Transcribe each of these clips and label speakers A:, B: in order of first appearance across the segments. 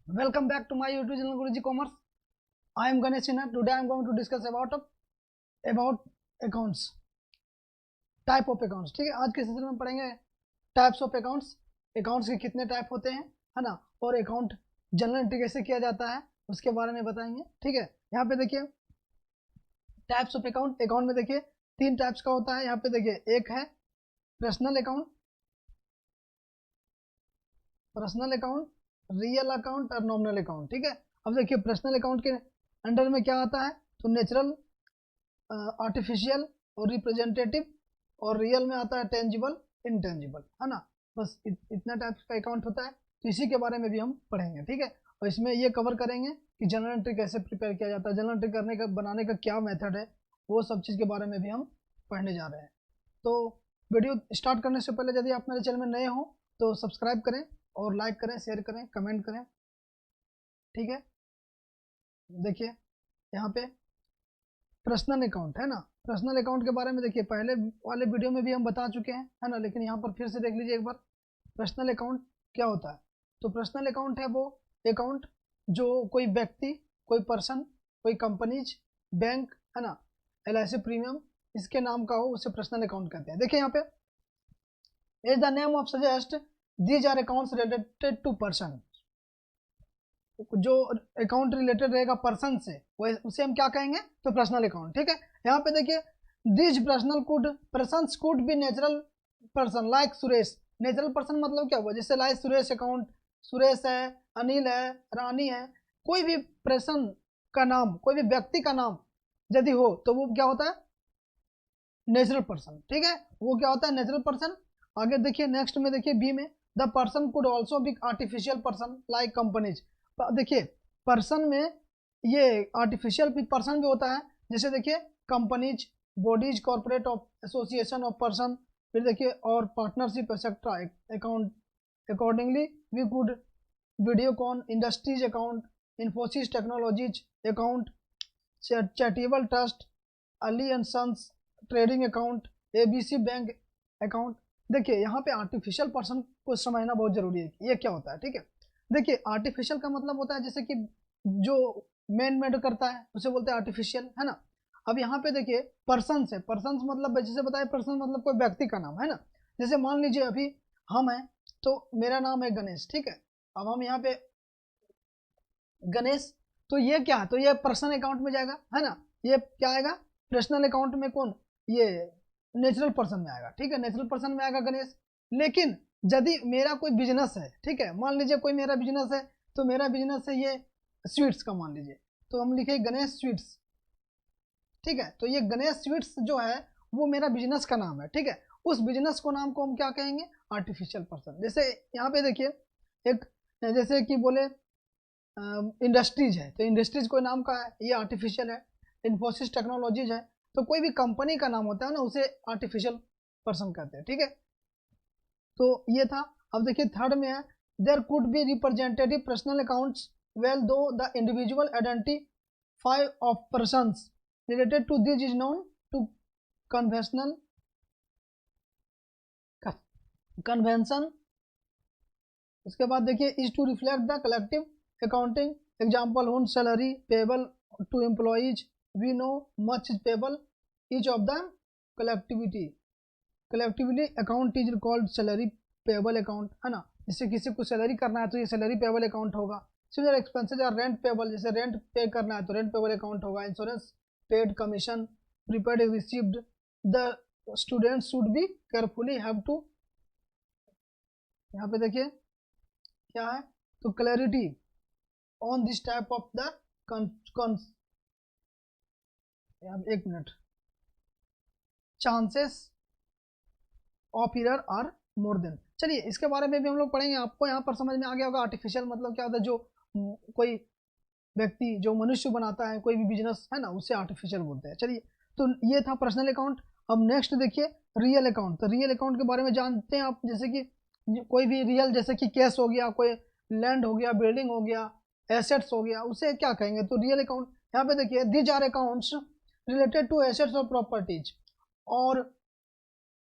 A: Welcome back to my YouTube channel Guruji Commerce. I am Ganesh Sinha. Today I am going to discuss about accounts, type of accounts. ठीक है, आज के session में पढ़ेंगे types of accounts, accounts के कितने type होते हैं, है ना, और अकाउंट जनरल एंट्री कैसे किया जाता है उसके बारे में बताएंगे। ठीक है, यहाँ पे देखिए टाइप्स ऑफ अकाउंट, अकाउंट में देखिए 3 टाइप्स का होता है। यहाँ पे देखिए एक है पर्सनल अकाउंट, रियल अकाउंट और नॉमिनल अकाउंट। ठीक है, अब देखिए पर्सनल अकाउंट के अंडर में क्या आता है, तो नेचुरल, आर्टिफिशियल और रिप्रेजेंटेटिव, और रियल में आता है टेंजिबल, इंटेंजिबल, है ना। बस इतना टाइप का अकाउंट होता है, तो इसी के बारे में भी हम पढ़ेंगे। ठीक है, और इसमें ये कवर करेंगे कि जनरल एंट्री कैसे प्रिपेयर किया जाता है, जनरल एंट्री करने का बनाने का क्या मेथड है, वो सब चीज़ के बारे में भी हम पढ़ने जा रहे हैं। तो वीडियो स्टार्ट करने से पहले यदि आप मेरे चैनल में नए हो तो सब्सक्राइब करें और लाइक करें, शेयर करें, कमेंट करें। ठीक है, देखिए यहाँ पे पर्सनल अकाउंट है ना, पर्सनल अकाउंट के बारे में देखिए पहले वाले वीडियो में भी हम बता चुके हैं, है ना, लेकिन यहाँ पर फिर से देख लीजिए एक बार पर्सनल अकाउंट क्या होता है। तो पर्सनल अकाउंट है वो अकाउंट जो कोई व्यक्ति, कोई पर्सन, कोई कंपनीज, बैंक, है ना, LIC प्रीमियम, इसके नाम का हो, उसे पर्सनल अकाउंट कहते हैं। देखिए यहाँ पे is the name of suggest these are accounts related to person, जो अकाउंट रिलेटेड रहेगा पर्सन से वो उसे हम क्या कहेंगे, तो पर्सनल अकाउंट। ठीक है, यहाँ पे देखिए this persons could be natural person like Suresh. Natural person मतलब क्या हुआ, जैसे लाइक सुरेश अकाउंट, सुरेश है, अनिल है, रानी है, कोई भी पर्सन का नाम, कोई भी व्यक्ति का नाम यदि हो तो वो क्या होता है, नेचुरल पर्सन। ठीक है, वो क्या होता है, नेचुरल पर्सन। आगे देखिए नेक्स्ट में देखिए बी में the person could also be artificial person like companies. देखिए पर्सन में ये आर्टिफिशियल पर्सन भी होता है, जैसे देखिए companies, bodies, corporate of association of person, फिर देखिए और partnership etcetera account. Accordingly we could Videocon industries account, Infosys technologies account, charitable trust, Ali and sons trading account, ABC bank account. देखिए यहाँ पे आर्टिफिशियल पर्सन को समझना बहुत जरूरी है कि ये क्या होता है। ठीक है, देखिए आर्टिफिशियल का मतलब होता है जैसे कि जो मैन मेड करता है उसे बोलते हैं आर्टिफिशियल, है ना। अब यहाँ पे देखिए पर्सन से, पर्सन मतलब जैसे बताए, पर्सन मतलब कोई व्यक्ति का नाम, है ना। जैसे मान लीजिए अभी हम हैं तो मेरा नाम है गणेश। ठीक है, अब हम यहाँ पे गणेश, तो ये क्या है, तो ये पर्सनल अकाउंट में जाएगा, है ना। ये क्या आएगा, पर्सनल अकाउंट में, कौन, ये नेचुरल पर्सन में आएगा। ठीक है, नेचुरल पर्सन में आएगा गणेश। लेकिन यदि मेरा कोई बिजनेस है, ठीक है, मान लीजिए कोई मेरा बिजनेस है, तो मेरा बिजनेस है ये स्वीट्स का, मान लीजिए, तो हम लिखे गणेश स्वीट्स। ठीक है, तो ये गणेश स्वीट्स जो है वो मेरा बिजनेस का नाम है। ठीक है, उस बिजनेस को नाम को हम क्या कहेंगे, आर्टिफिशियल पर्सन। जैसे यहाँ पे देखिए एक, जैसे कि बोले इंडस्ट्रीज है, तो इंडस्ट्रीज कोई नाम का है, ये आर्टिफिशियल है। इन्फोसिस टेक्नोलॉजीज है, तो कोई भी कंपनी का नाम होता है ना, उसे आर्टिफिशियल पर्सन कहते हैं। ठीक है, तो ये था। अब देखिए थर्ड में है there could be representative personal accounts well do the individual identify of persons related to this is known to conventional convention. उसके बाद देखिए is to reflect the collective accounting, example when salary payable to employees, we know much is payable each of the collectivity, collectively account is called salary payable account, है ना। जैसे किसी को salary करना है तो ये सैलरी पेबल अकाउंट होगा। Similar expenses are rent payable, जैसे रेंट पे करना है तो रेंट पेबल अकाउंट होगा। Insurance paid, commission prepaid received, the students should be carefully have to. यहाँ पे देखिए क्या है, तो clarity on this type of the एक minute, chances of error are more than. चलिए इसके बारे में भी हम लोग पढ़ेंगे, आपको यहाँ पर समझ में आ गया होगा आर्टिफिशियल मतलब क्या होता है, जो कोई व्यक्ति, जो मनुष्य बनाता है कोई भी बिजनेस, है ना, उससे आर्टिफिशियल बोलते हैं। चलिए, तो ये था पर्सनल अकाउंट। अब नेक्स्ट देखिए रियल अकाउंट। तो रियल अकाउंट के बारे में जानते हैं आप, जैसे कि कोई भी रियल, जैसे कि कैश हो गया, कोई लैंड हो गया, बिल्डिंग हो गया, एसेट्स हो गया, उसे क्या कहेंगे, तो रियल अकाउंट। यहाँ पे देखिए these are accounts related to assets और प्रॉपर्टीज और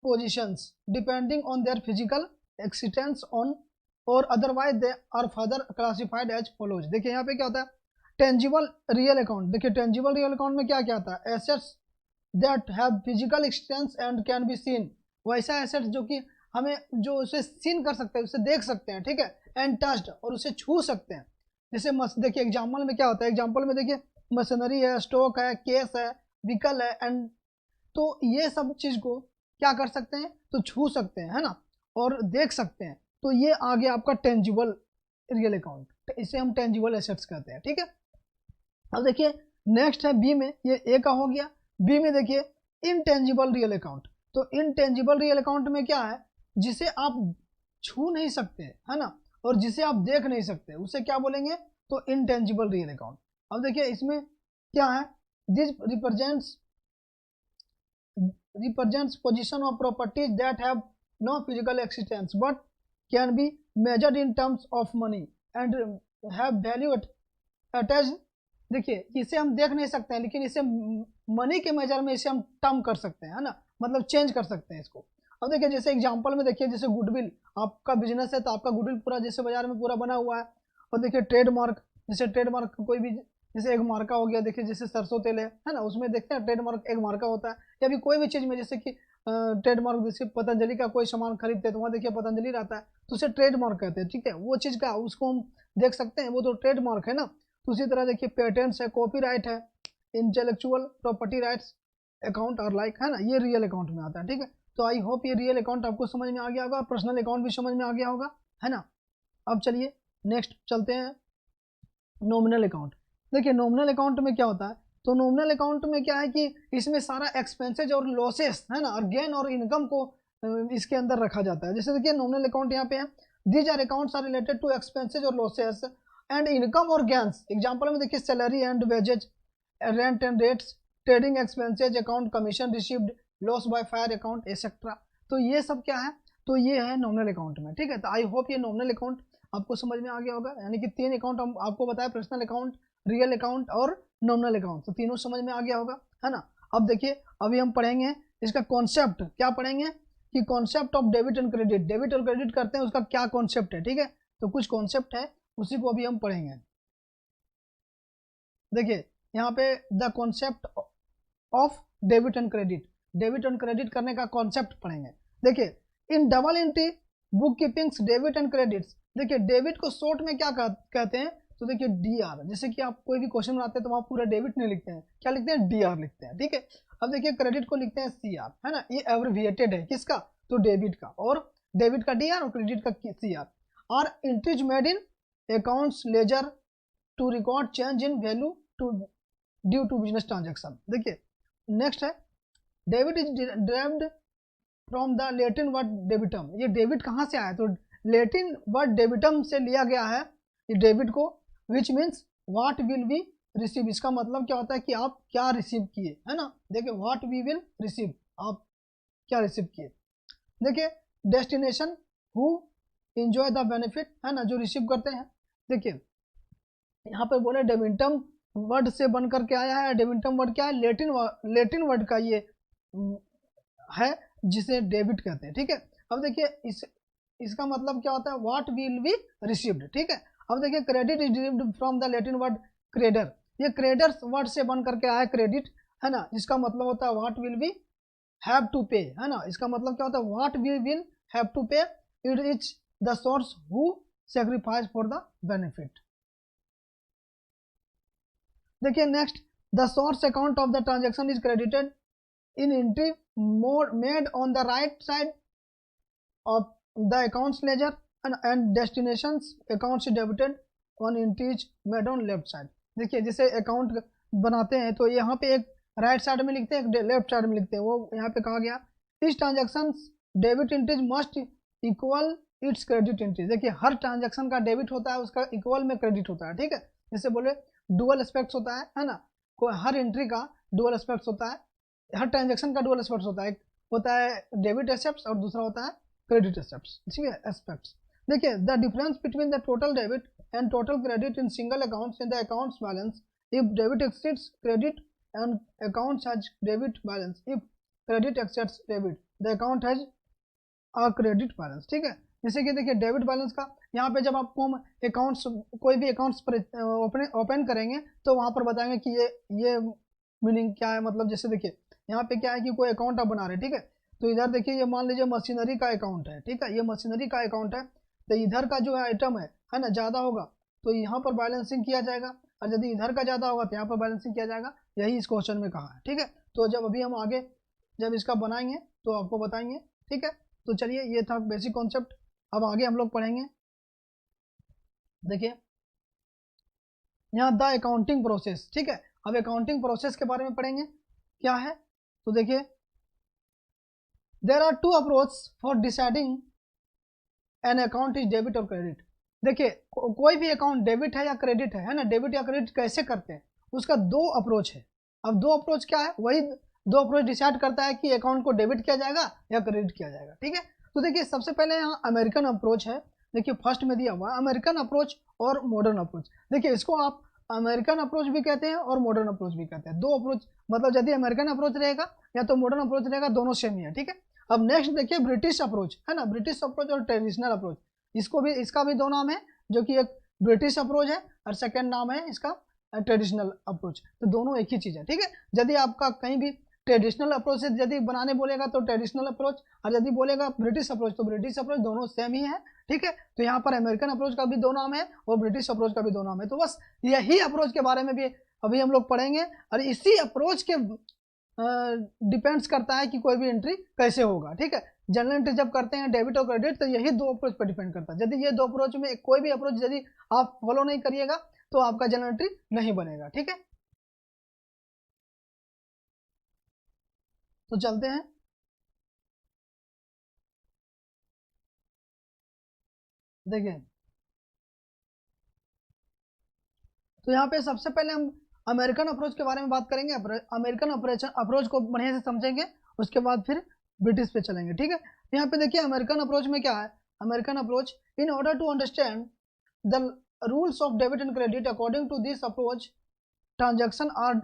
A: positions depending on their physical existence on और otherwise they are further classified as follows. देखिए यहाँ पे क्या होता है, टेंजिबल रियल अकाउंट। देखिए टेंजिबल रियल अकाउंट में क्या क्या आता है, assets that have physical existence and can be seen, वैसा एसेट जो कि हमें जो उसे सीन कर सकते हैं, उसे देख सकते हैं, ठीक है, एंड टच्ड और उसे छू सकते हैं। जैसे देखिए एग्जाम्पल में क्या होता है, एग्जाम्पल में देखिए मशीनरी है, स्टॉक है, केस है, व्हीकल है, एंड तो ये सब चीज को क्या कर सकते हैं, तो छू सकते हैं, है ना, और देख सकते हैं। तो ये आ गया आपका टेंजिबल रियल अकाउंट, इसे हम टेंजिबल एसेट्स कहते हैं, ठीक है। अब देखिए नेक्स्ट है बी में, ये ए का हो गया। बी में देखिए इनटेंजिबल रियल अकाउंट। तो इनटेंजिबल रियल अकाउंट में क्या है, जिसे आप छू नहीं सकते, है ना, और जिसे आप देख नहीं सकते, उसे क्या बोलेंगे, तो इनटेंजिबल रियल अकाउंट। अब देखिए इसमें क्या है, this represents position of properties that have no physical existence but can be measured in terms of money and have value attached। देखिए इसे हम देख नहीं सकते हैं, लेकिन इसे मनी के मेजर में इसे हम टर्म कर सकते हैं, है ना, मतलब चेंज कर सकते हैं इसको। अब देखिए जैसे एग्जांपल में देखिए, जैसे गुडविल, आपका बिजनेस है तो आपका गुडविल पूरा जैसे बाजार में पूरा बना हुआ है। और देखिए ट्रेडमार्क, जैसे ट्रेडमार्क कोई भी, जैसे एक मार्का हो गया, देखिए जैसे सरसों तेल है ना, उसमें देखते हैं ट्रेडमार्क एक मार्का होता है। या भी कोई भी चीज़ में, जैसे कि ट्रेडमार्क, जैसे पतंजलि का कोई सामान खरीदते हैं तो वहाँ देखिए पतंजलि रहता है, तो उसे ट्रेडमार्क कहते हैं, ठीक है, वो चीज़ का उसको हम देख सकते हैं, वो तो ट्रेडमार्क है ना। तो उसी तरह देखिए पेटेंट्स है, कॉपीराइट है, इंटेलेक्चुअल प्रॉपर्टी राइट्स अकाउंट और लाइक, है ना, ये रियल अकाउंट में आता है, ठीक है। तो आई होप ये रियल अकाउंट आपको समझ में आ गया होगा, पर्सनल अकाउंट भी समझ में आ गया होगा, है ना। अब चलिए नेक्स्ट चलते हैं नॉमिनल अकाउंट। देखिए नॉमिनल अकाउंट में क्या होता है, तो नॉमिनल अकाउंट में क्या है कि इसमें सारा एक्सपेंसेज और लॉसेस, है ना, और गेन और इनकम को इसके अंदर रखा जाता है। जैसे देखिए नॉमिनल अकाउंट यहाँ पे है, these are accounts are related to expenses और लॉसेस एंड इनकम और गेन्स। एग्जांपल में देखिए salary and wages, rent and rates, trading expenses account, commission received, loss by fire account etcetera. तो ये सब क्या है, तो ये है नॉमिनल अकाउंट में, ठीक है। तो आई होप ये नॉमिनल अकाउंट आपको समझ में आ गया होगा, यानी कि 3 अकाउंट हम आपको बताया, पर्सनल अकाउंट, रियल अकाउंट और नॉमिनल अकाउंट, तो तीनों समझ में आ गया होगा, है ना। अब देखिए अभी हम पढ़ेंगे इसका कॉन्सेप्ट, क्या पढ़ेंगे कि concept of debit and credit, debit और क्रेडिट करते हैं उसका क्या कॉन्सेप्ट है, ठीक है। तो कुछ कॉन्सेप्ट है उसी को अभी हम पढ़ेंगे। देखिए यहाँ पे the concept of debit and credit, debit and credit करने का कॉन्सेप्ट पढ़ेंगे। देखिए in double entry book keepings debit and credits, देखिए डेबिट को शॉर्ट में क्या कहते हैं, तो देखिए डीआर। जैसे कि आप कोई भी क्वेश्चन बनाते हैं तो वहाँ पूरा डेबिट नहीं लिखते हैं, क्या लिखते हैं, डीआर लिखते हैं, ठीक है। अब देखिए क्रेडिट को लिखते हैं सीआर, है ना, ये एब्रिविएटेड है किसका, तो डेबिट का, और डेबिट का डीआर और क्रेडिट का सीआर। और entries made in accounts ledger to record change in value to due to business transaction. देखिए नेक्स्ट है debit is derived from the Latin word debitum. ये डेबिट कहाँ से आया, तो लेटिन वर्ड डेबिटम से लिया गया है ये डेबिट को, which means what will we receive. इसका मतलब क्या होता है कि आप क्या रिसीव किए, है ना। देखिए व्हाट वी विल रिसीव, आप क्या रिसीव किए। देखिए destination who enjoy the benefit, है ना, जो रिसीव करते हैं। देखिए यहाँ पर बोले डेबिटम वर्ड से बन करके आया है, डेबिटम वर्ड क्या है, लेटिन वर्ड का ये है जिसे डेबिट कहते हैं, ठीक है। अब देखिए इसका मतलब क्या होता है, व्हाट विल बी रिसीव्ड, ठीक है। अब देखिए credit is derived from the Latin word credere, ये क्रेडर्स वर्ड से बन करके आया क्रेडिट, है ना, जिसका मतलब होता है what will be have to pay, है ना। इसका मतलब क्या होता है, what we will have to pay, it is the source who sacrifice for the benefit. देखिए next the source account of the transaction is credited in entry made on the right side of the accounts ledger and destinations accounts debited on entries made on left side। देखिए जैसे account बनाते हैं तो यहाँ पे एक right side में लिखते हैं, एक लेफ्ट साइड में लिखते हैं, वो यहाँ पे कहा गया इस transaction debit entries must equal it's credit entries. देखिए हर ट्रांजेक्शन का डेबिट होता है, उसका इक्वल में क्रेडिट होता है, ठीक है। जैसे बोले डुअल एस्पेक्ट्स होता है ना, कोई हर एंट्री का डुअल एस्पेक्ट्स होता है, हर ट्रांजैक्शन का डुअल एस्पेक्ट्स होता है, एक होता है डेबिट एसेप्ट्स और दूसरा होता है क्रेडिट एसेप्ट्स, ठीक है, एस्पेक्ट्स। देखिए the difference between the total debit and total credit in single accounts in the accounts balance if debit exceeds credit and accounts has debit balance, if credit exceeds debit the account has a credit balance, ठीक है। जैसे कि देखिए debit balance का यहाँ पे जब आपको हम अकाउंट्स कोई भी अकाउंट्स पर ओपन करेंगे तो वहाँ पर बताएंगे कि ये मीनिंग क्या है, मतलब जैसे देखिए यहाँ पे क्या है कि कोई अकाउंट आप बना रहे हैं, ठीक है। तो इधर देखिए ये मान लीजिए मशीनरी का अकाउंट है, ठीक है, ये मशीनरी का अकाउंट है। तो इधर का जो है आइटम है ना, ज़्यादा होगा तो यहाँ पर बैलेंसिंग किया जाएगा, और यदि इधर का ज़्यादा होगा तो यहाँ पर बैलेंसिंग किया जाएगा। यही इस क्वेश्चन में कहा है, ठीक है। तो जब अभी हम आगे जब इसका बनाएंगे तो आपको बताएंगे, ठीक है। तो चलिए ये था बेसिक कॉन्सेप्ट। अब आगे हम लोग पढ़ेंगे, देखिए यहाँ द अकाउंटिंग प्रोसेस, ठीक है। अब अकाउंटिंग प्रोसेस के बारे में पढ़ेंगे क्या है। तो देखिए there are two approach for deciding an account is debit और क्रेडिट। देखिए कोई भी अकाउंट डेबिट है या क्रेडिट है ना, डेबिट या क्रेडिट कैसे करते हैं, उसका दो अप्रोच है। अब दो अप्रोच क्या है, वही दो अप्रोच डिसाइड करता है कि अकाउंट को डेबिट किया जाएगा या क्रेडिट किया जाएगा, ठीक है। तो देखिए सबसे पहले यहाँ अमेरिकन अप्रोच है, देखिए फर्स्ट में दिया हुआ है अमेरिकन अप्रोच और मॉडर्न अप्रोच। देखिए इसको आप अमेरिकन अप्रोच भी कहते हैं और मॉडर्न अप्रोच भी कहते हैं। दो अप्रोच मतलब यदि अमेरिकन अप्रोच रहेगा या तो मॉडर्न अप्रोच रहेगा, दोनों सेम ही है, ठीक है। अब नेक्स्ट देखिए ब्रिटिश अप्रोच है ना, ब्रिटिश अप्रोच और ट्रेडिशनल अप्रोच, इसको भी इसका भी दो नाम है, जो कि एक ब्रिटिश अप्रोच है और सेकेंड नाम है इसका ट्रेडिशनल अप्रोच। तो दोनों एक ही चीज़ है, ठीक है। यदि आपका कहीं भी ट्रेडिशनल अप्रोच से यदि बनाने बोलेगा तो ट्रेडिशनल अप्रोच, और यदि बोलेगा ब्रिटिश अप्रोच तो ब्रिटिश अप्रोच, दोनों सेम ही है, ठीक है। तो यहाँ पर अमेरिकन अप्रोच का भी दो नाम है और ब्रिटिश अप्रोच का भी दो नाम है। तो बस यही अप्रोच के बारे में भी अभी हम लोग पढ़ेंगे, और इसी अप्रोच के डिपेंड्स करता है कि कोई भी एंट्री कैसे होगा, ठीक है। जनरल एंट्री जब करते हैं डेबिट और क्रेडिट तो यही दो अप्रोच पर डिपेंड करता है। यदि ये दो अप्रोच में कोई भी अप्रोच यदि आप फॉलो नहीं करिएगा तो आपका जनरल एंट्री नहीं बनेगा, ठीक है। तो चलते हैं, देखिए तो यहाँ पे सबसे पहले हम अमेरिकन अप्रोच के बारे में बात करेंगे। अमेरिकन अप्रोच को बढ़िया से समझेंगे, उसके बाद फिर ब्रिटिश पे चलेंगे, ठीक है। यहाँ पे देखिए अमेरिकन अप्रोच में क्या है, American approach in order to understand the rules of debit and credit according to this approach transaction are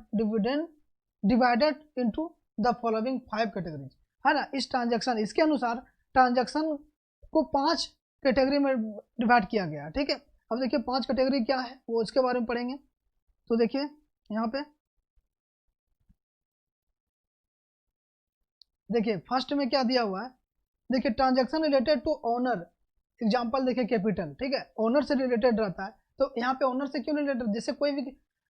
A: divided into the following 5 categories, है ना। इस ट्रांजेक्शन इसके अनुसार ट्रांजेक्शन को 5 कैटेगरी में डिवाइड किया गया है, ठीक है। अब देखिए 5 कैटेगरी क्या है वो उसके बारे में पढ़ेंगे। तो देखिए यहाँ पे देखिए फर्स्ट में क्या दिया हुआ है, देखिए transaction related to owner, example देखिए कैपिटल, ठीक है, ओनर से रिलेटेड रहता है। तो यहाँ पे ओनर से क्यों रिलेटेड, जैसे कोई भी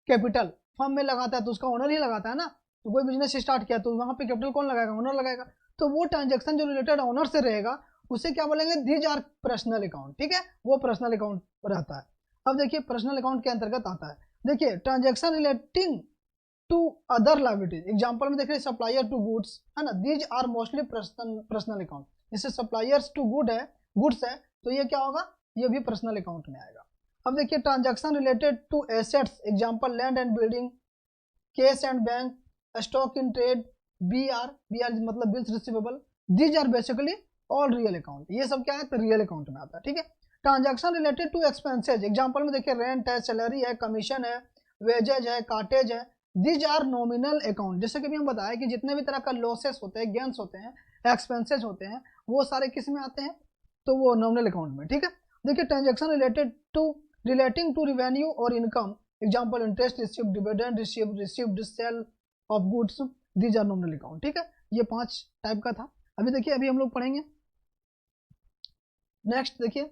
A: कैपिटल फर्म में लगाता है तो उसका ओनर ही लगाता है ना। तो कोई बिजनेस स्टार्ट किया तो वहाँ पे कैपिटल कौन लगाएगा, ओनर लगाएगा। तो वो ट्रांजेक्शन जो रिलेटेड ओनर से रहेगा उसे क्या बोलेंगे, दीज आर पर्सनल अकाउंट, ठीक है, वो पर्सनल अकाउंट रहता है। अब देखिए पर्सनल अकाउंट के अंतर्गत आता है, देखिए transaction relating to other liabilities, example में देख रहे हैं सप्लायर टू गुड्स, है ना, these are mostly personal account. जैसे सप्लायर्स टू गुड्स है तो ये क्या होगा, ये भी पर्सनल अकाउंट में आएगा। अब देखिए transaction related to assets, example land and building, cash and bank, stock in trade, B R मतलब bills receivable, these are basically all real account. ये सब क्या है तो रियल अकाउंट में आता है, ठीक है। Transaction related to expenses, example में देखिए रेंट है, सैलरी है, कमीशन है, वेजेज है, कार्टेज है, दीज आर नॉमिनल अकाउंट। जैसे कि भी हम बताया कि जितने भी तरह का लॉसेस होते हैं, गेन्स होते हैं, एक्सपेंसेज होते हैं, वो सारे किस में आते हैं, तो वो नॉमिनल अकाउंट में, ठीक है। देखिए ट्रांजैक्शन रिलेटिंग टू रिवेन्यू और income, example interest received, dividend received, sale of goods, these are nominal account, ठीक है। ये 5 टाइप का था। अभी देखिए अभी हम लोग पढ़ेंगे नेक्स्ट, देखिए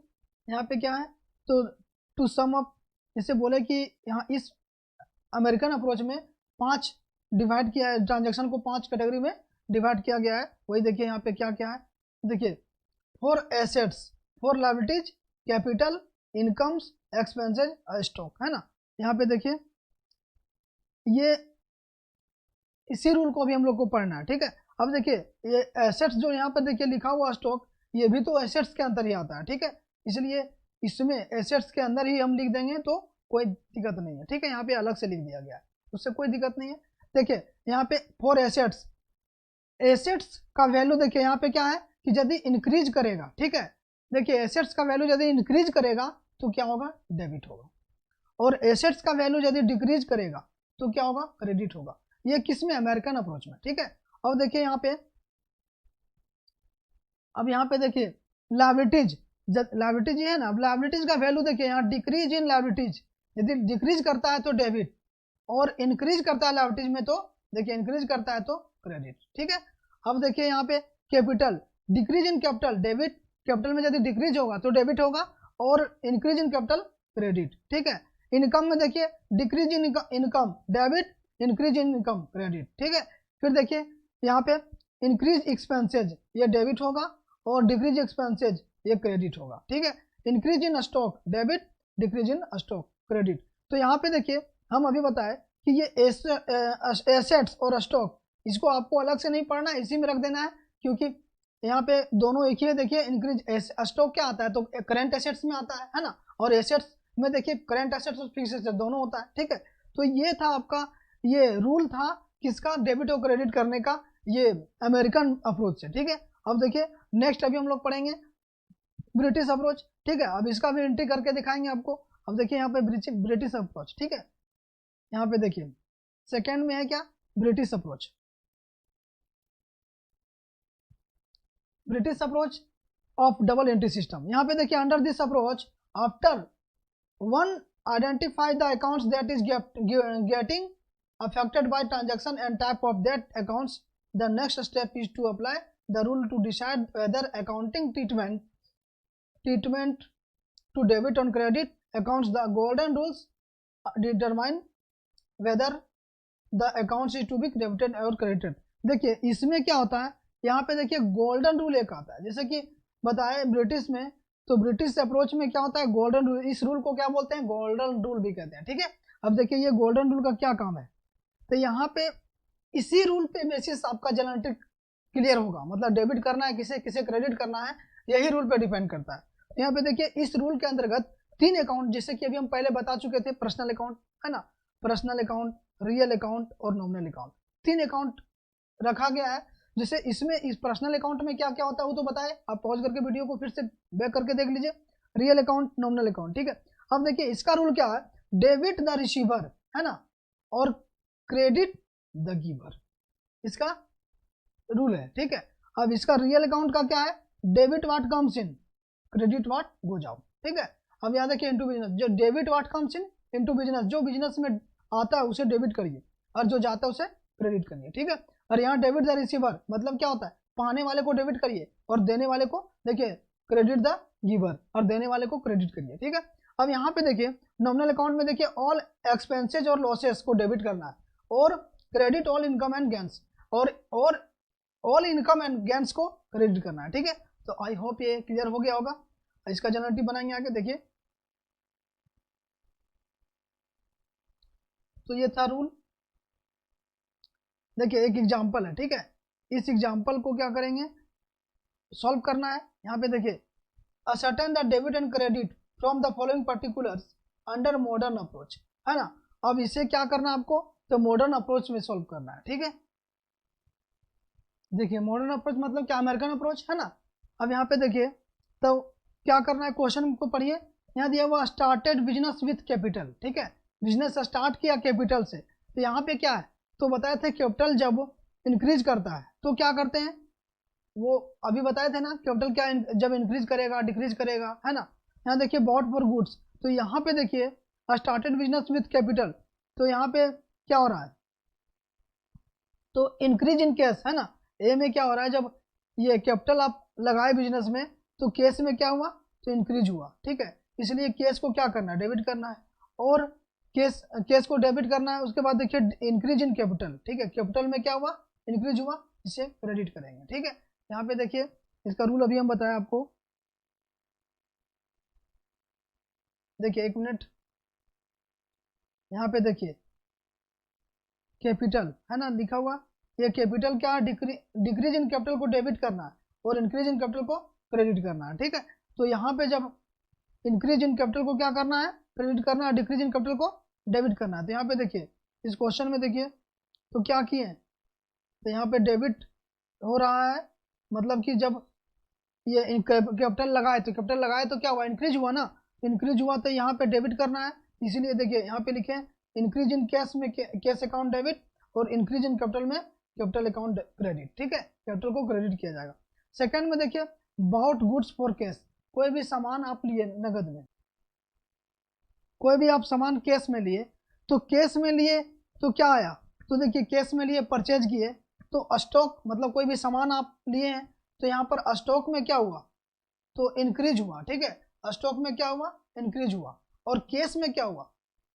A: यहाँ पे क्या है, तो टू सम अप, जैसे बोले कि यहाँ इस अमेरिकन अप्रोच में 5 डिवाइड किया है, ट्रांजेक्शन को 5 कैटेगरी में डिवाइड किया गया है। वही देखिए यहाँ पे क्या क्या है, देखिए for assets, for liabilities, capital, incomes, expenses, stock, है ना। यहाँ पे देखिए ये इसी रूल को भी हम लोग को पढ़ना है, ठीक है। अब देखिए ये एसेट्स जो यहाँ पे देखिए लिखा हुआ स्टॉक, ये भी तो एसेट्स के अंदर ही आता है, ठीक है। इसलिए इसमें एसेट्स के अंदर ही हम लिख देंगे तो कोई दिक्कत नहीं है, ठीक है। यहाँ पे अलग से लिख दिया गया है, उससे कोई दिक्कत नहीं है। देखिए यहाँ पे फॉर एसेट्स, एसेट्स का वैल्यू देखिए यहाँ पे क्या है कि यदि इंक्रीज करेगा, ठीक है, देखिए एसेट्स का वैल्यू यदि इंक्रीज करेगा तो क्या होगा, डेबिट होगा, और एसेट्स का वैल्यू यदि डिक्रीज करेगा तो क्या होगा, क्रेडिट होगा। ये किस में, अमेरिकन अप्रोच में, ठीक है। अब देखिए यहाँ पे, अब यहाँ पे देखिए लायबिलिटीज, लाइबिलिटीज है ना, अब लाइबिलिटीज का वैल्यू देखिए यहाँ डिक्रीज इन लाइबिलिटीज, यदि डिक्रीज करता है तो डेबिट, और इंक्रीज करता है लाइबिलिटीज में तो देखिए इंक्रीज करता है तो क्रेडिट, ठीक है। अब देखिए यहाँ पे capital, decrease in capital debit, capital में यदि डिक्रीज होगा तो डेबिट होगा, और इंक्रीज इन कैपिटल क्रेडिट, ठीक है। इनकम में देखिए decrease in income debit, increase in income credit, ठीक है। फिर देखिए यहाँ पे इंक्रीज एक्सपेंसेज ये डेबिट होगा, और डिक्रीज एक्सपेंसेज ये क्रेडिट होगा, ठीक है। Increase in stock debit, decrease in stock credit. तो यहाँ पे देखिए हम अभी बताए कि ये एसेट्स और स्टॉक, इसको आपको अलग से नहीं पढ़ना है, इसी में रख देना है, क्योंकि यहाँ पे दोनों एक ही है। देखिए इंक्रीज स्टॉक क्या आता है तो करंट एसेट्स में आता है ना, और एसेट्स में देखिए करंट एसेट्स और फिक्स एसेट्स दोनों होता है, ठीक है। तो ये था आपका, ये रूल था किसका, डेबिट और क्रेडिट करने का, ये अमेरिकन अप्रोच से, ठीक है। अब देखिए नेक्स्ट अभी हम लोग पढ़ेंगे ब्रिटिश अप्रोच, ठीक है। अब इसका भी एंट्री करके दिखाएंगे आपको। अब देखिए यहाँ पे ब्रिटिश अप्रोच, ठीक है। यहाँ पे देखिए सेकेंड में है क्या, British approach. British approach of double entry system. यहाँ पे देखिए under this approach after one identify the accounts that is getting affected by transaction and type of that accounts, the next step is to apply the rule to decide whether accounting treatment to debit on credit accounts. The golden rules determine whether the accounts is to be debited or credited। देखिए इसमें क्या होता है, यहाँ पे देखिए golden rule एक आता है, जैसे कि बताए ब्रिटिश में, तो ब्रिटिश अप्रोच में क्या होता है गोल्डन रूल, इस रूल को क्या बोलते हैं, गोल्डन रूल भी कहते हैं, ठीक है। अब देखिए ये गोल्डन रूल का क्या काम है, तो यहाँ पे इसी रूल पे बेसिस आपका जनरल एंट्री क्लियर होगा, मतलब डेबिट करना है किसे, किसे क्रेडिट करना है, यही रूल पे डिपेंड करता है। यहाँ पे देखिए इस रूल के अंतर्गत 3 अकाउंट, जैसे कि अभी हम पहले बता चुके थे, पर्सनल अकाउंट है ना, पर्सनल अकाउंट, रियल अकाउंट और नॉमिनल अकाउंट, 3 अकाउंट रखा गया है। जैसे इसमें इस पर्सनल अकाउंट में क्या क्या होता है वो तो बताए, आप पॉज करके वीडियो को फिर से बैक करके देख लीजिए, रियल अकाउंट, नॉमिनल अकाउंट, ठीक है। अब देखिए इसका रूल क्या है, डेबिट द रिसीवर है ना, और क्रेडिट द गिवर, इसका रूल है, ठीक है। अब इसका रियल अकाउंट का क्या है, debit what comes in, credit what goes out, ठीक है। अब याद रखिए इनटू बिजनेस, जो debit what comes in into business, जो बिजनेस में आता है उसे डेबिट करिए, और जो जाता है उसे क्रेडिट करिए, ठीक है। और यहाँ डेबिट द रिसीवर मतलब क्या होता है, पाने वाले को डेबिट करिए और देने वाले को देखिए क्रेडिट द गिवर, और देने वाले को क्रेडिट करिए, ठीक है। अब यहाँ पे देखिए नॉमिनल अकाउंट में देखिए ऑल एक्सपेंसेज और लॉसेस को डेबिट करना है, और credit all income and gains, और ऑल इनकम एंड गेन्स को क्रेडिट करना है, ठीक है। तो आई होप ये क्लियर हो गया होगा। इसका जनरेटिव बनाएंगे आगे, देखिए तो ये था रूल। देखिए एक एग्जांपल है, ठीक है, इस एग्जांपल को क्या करेंगे, सॉल्व करना है। यहाँ पे देखिए ascertain the debit and credit from the following particulars under modern approach, है ना। अब इसे क्या करना है आपको, तो मॉडर्न अप्रोच में सॉल्व करना है, ठीक है। देखिए मॉडर्न अप्रोच मतलब क्या, अमेरिकन अप्रोच है ना। अब यहाँ पे देखिए तो क्या करना है, क्वेश्चन को पढ़िए, यहाँ दिया हुआ स्टार्टेड बिजनेस विथ कैपिटल, ठीक है, बिजनेस स्टार्ट किया कैपिटल से। तो यहाँ पे क्या है, तो बताए थे कैपिटल जब इंक्रीज करता है तो क्या करते हैं, वो अभी बताए थे ना, कैपिटल क्या जब इंक्रीज करेगा डिक्रीज करेगा, है ना। यहाँ देखिए बॉट फॉर गुड्स, तो यहाँ पे देखिए स्टार्टेड बिजनेस विथ कैपिटल, तो यहाँ पे क्या हो रहा है, तो इंक्रीज इन कैश है ना। ए में क्या हो रहा है, जब ये कैपिटल आप लगाए बिजनेस में तो कैश में क्या हुआ, तो इंक्रीज हुआ, ठीक है। इसलिए कैश को क्या करना है, डेबिट करना है, और कैश को डेबिट करना है। उसके बाद देखिए इंक्रीज इन कैपिटल, ठीक है, कैपिटल में क्या हुआ, इंक्रीज हुआ, इसे क्रेडिट करेंगे, ठीक है। यहाँ पे देखिए इसका रूल अभी हम बताएं आपको, देखिए एक मिनट, यहाँ पे देखिए कैपिटल है ना लिखा हुआ, ये कैपिटल क्या, डिक्रीज इन कैपिटल को डेबिट करना है और इंक्रीज इन कैपिटल को क्रेडिट करना है, ठीक है। तो यहाँ पे जब इंक्रीज इन कैपिटल को क्या करना है, क्रेडिट करना है, डिक्रीज इन कैपिटल को डेबिट करना है। तो यहाँ पे देखिए इस क्वेश्चन में देखिए तो क्या किए, तो यहाँ पे डेबिट हो रहा है, मतलब कि जब ये कैपिटल लगाए तो क्या हुआ, इंक्रीज हुआ ना, इंक्रीज हुआ तो यहाँ पे डेबिट करना है। इसीलिए देखिए यहाँ पे लिखे इंक्रीज इन कैश में कैश अकाउंट डेबिट, और इंक्रीज इन कैपिटल में कैपिटल अकाउंट क्रेडिट, ठीक है, कैपिटल को क्रेडिट किया जाएगा। सेकंड में देखिए बाउट गुड्स फॉर कैश, कोई भी सामान आप लिए नगद में, कोई भी आप सामान कैश में लिए, तो कैश में लिए तो क्या आया, तो देखिए कैश में लिए परचेज किए तो स्टॉक मतलब कोई भी सामान आप लिए हैं तो यहाँ पर स्टॉक में क्या हुआ, तो इंक्रीज हुआ, ठीक है। स्टॉक में क्या हुआ, इंक्रीज हुआ। और कैश में क्या हुआ,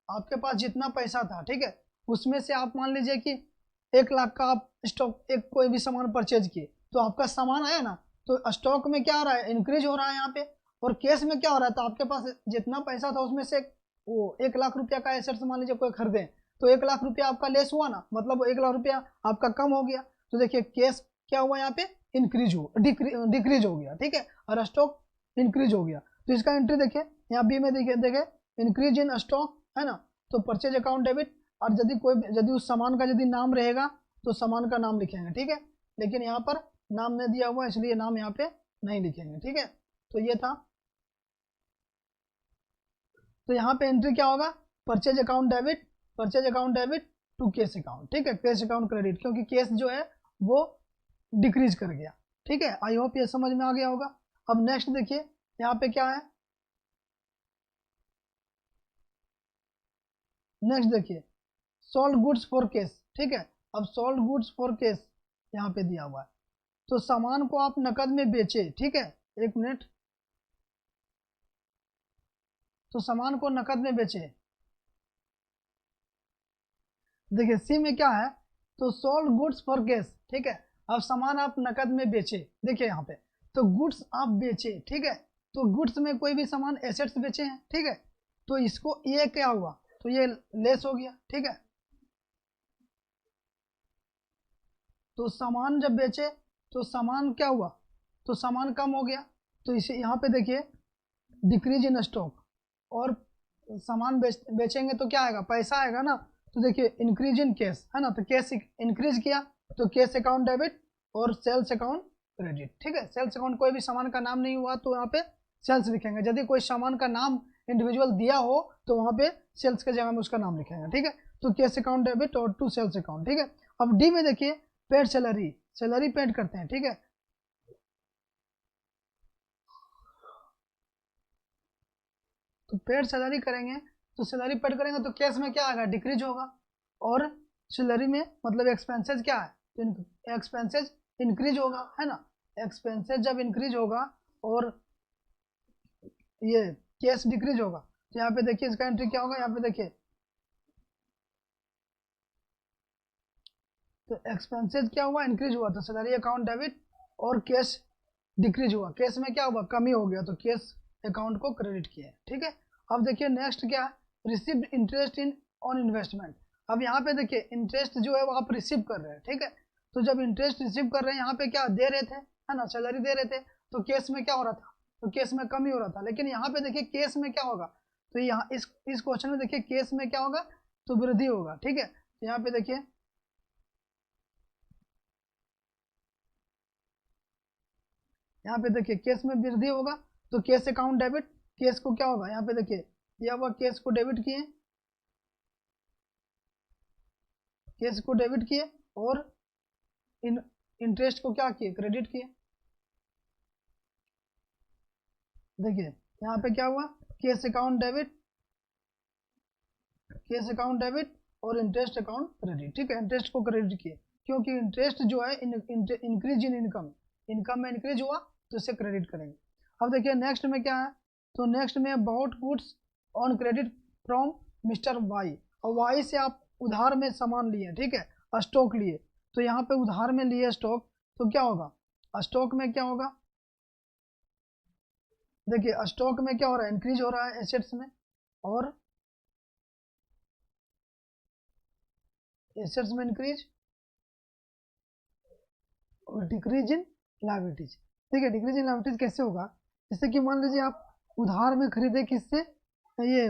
A: आपके पास जितना पैसा था, ठीक है, उसमें से आप मान लीजिए कि 1 लाख का आप स्टॉक एक कोई भी सामान परचेज किए तो आपका सामान आया ना, तो स्टॉक में क्या आ रहा है, इंक्रीज हो रहा है यहाँ पे। और कैश में क्या हो रहा था, आपके पास जितना पैसा था उसमें से वो 1 लाख रुपया का एसेट्स मान लीजिए कोई खरीदे तो 1 लाख रुपया आपका लेस हुआ ना, मतलब 1 लाख रुपया आपका कम हो गया। तो देखिए कैश क्या हुआ यहाँ पे, इंक्रीज हो डिक्रीज हो गया, ठीक है, और स्टॉक इंक्रीज हो गया। तो इसका एंट्री देखिए यहाँ बी में देखिए इंक्रीज इन स्टॉक है ना, तो परचेज अकाउंट डेबिट। और यदि उस सामान का यदि नाम रहेगा तो सामान का नाम लिखेंगे, ठीक है, लेकिन यहाँ पर नाम नहीं दिया हुआ इसलिए नाम यहाँ पे नहीं लिखेंगे, ठीक है। तो ये था, तो यहाँ पे एंट्री क्या होगा, purchase account debit to cash account, ठीक है, कैश अकाउंट क्रेडिट, क्योंकि कैश जो है वो डिक्रीज कर गया, ठीक है। आई होप ये समझ में आ गया होगा। अब नेक्स्ट देखिए यहाँ पे क्या है, नेक्स्ट देखिए सोल्ड गुड्स फॉर कैश, ठीक है। अब सोल्ड गुड्स फॉर कैश यहाँ पे दिया हुआ है, तो सामान को आप नकद में बेचे, ठीक है, एक मिनट, तो सामान को नकद में बेचे। देखिए सी में क्या है, तो सोल्ड गुड्स फॉर कैश, ठीक है। अब सामान आप नकद में बेचे, देखिए यहाँ पे तो गुड्स आप बेचे, ठीक है, तो गुड्स में कोई भी सामान एसेट्स बेचे हैं, ठीक है, तो इसको ये क्या हुआ, तो ये लेस हो गया, ठीक है। तो सामान जब बेचे तो सामान क्या हुआ, तो सामान कम हो गया, तो इसे यहाँ पे देखिए डिक्रीज इन स्टॉक, और सामान बेचेंगे तो क्या आएगा, पैसा आएगा ना, तो देखिए इंक्रीज इन कैश है ना, तो कैश इंक्रीज किया तो कैश अकाउंट डेबिट और सेल्स अकाउंट क्रेडिट, ठीक है। सेल्स अकाउंट कोई भी सामान का नाम नहीं हुआ तो यहाँ पे सेल्स लिखेंगे, यदि कोई सामान का नाम इंडिविजुअल दिया हो तो वहाँ पे सेल्स के जगह में उसका नाम लिखेंगे, ठीक है। तो कैश अकाउंट डेबिट और टू सेल्स अकाउंट, ठीक है। अब डी में देखिए पेड सैलरी, सैलरी पेड करते हैं, ठीक है, तो पेड सैलरी करेंगे, तो सैलरी पेड करेंगे तो कैश में क्या आएगा, डिक्रीज होगा। और सैलरी में मतलब एक्सपेंसेस क्या है, तो एक्सपेंसेस इंक्रीज होगा, है ना, एक्सपेंसेस जब इंक्रीज होगा और ये कैश डिक्रीज होगा, तो यहाँ पे देखिए इसका एंट्री क्या होगा, यहाँ पे देखिए तो एक्सपेंसेस क्या हुआ, इंक्रीज हुआ, तो सैलरी अकाउंट डेबिट, और कैश डिक्रीज हुआ, कैश में क्या हुआ, कमी हो गया, तो कैश अकाउंट को क्रेडिट किया, ठीक है। अब देखिए नेक्स्ट क्या है, received interest in on investment. अब यहाँ पे देखिए इंटरेस्ट जो है वो आप रिसीव कर रहे हैं, ठीक है, तो जब इंटरेस्ट रिसीव कर रहे हैं यहाँ पे क्या दे रहे थे, है ना, सैलरी दे रहे थे, तो केस में क्या हो रहा था, तो केस में कमी हो रहा था, लेकिन यहाँ पे देखिए केस में क्या होगा, तो यहाँ इस क्वेश्चन में देखिए केस में क्या होगा, तो वृद्धि होगा, ठीक है। तो यहाँ पे देखिए यहाँ पे देखिए केस में वृद्धि होगा, तो केस अकाउंट डेबिट, केस को क्या होगा, यहाँ पे देखिए दिया हुआ केस को डेबिट किए, केस को डेबिट किए और इंटरेस्ट को क्या किए, क्रेडिट किए। देखिए यहाँ पे क्या हुआ, case account debit, case account debit और इंटरेस्ट अकाउंट क्रेडिट, ठीक है, इंटरेस्ट को क्रेडिट किए, क्योंकि इंटरेस्ट जो है इंक्रीज इन इनकम, इनकम में इंक्रीज हुआ तो इसे क्रेडिट करेंगे। अब देखिए नेक्स्ट में क्या है, तो नेक्स्ट में bought goods on credit from mister Y, और वाई से आप उधार में सामान लिए, ठीक है, स्टॉक लिए, तो यहाँ पे उधार में लिए स्टॉक, तो क्या होगा, स्टॉक में क्या होगा, देखिए स्टॉक में क्या हो रहा है, इंक्रीज हो रहा है एसेट्स में, और एसेट्स में इंक्रीज और डिक्रीज इन लायबिलिटीज, ठीक है। डिक्रीज इन लायबिलिटीज कैसे होगा, जैसे कि मान लीजिए आप उधार में खरीदे किससे, ये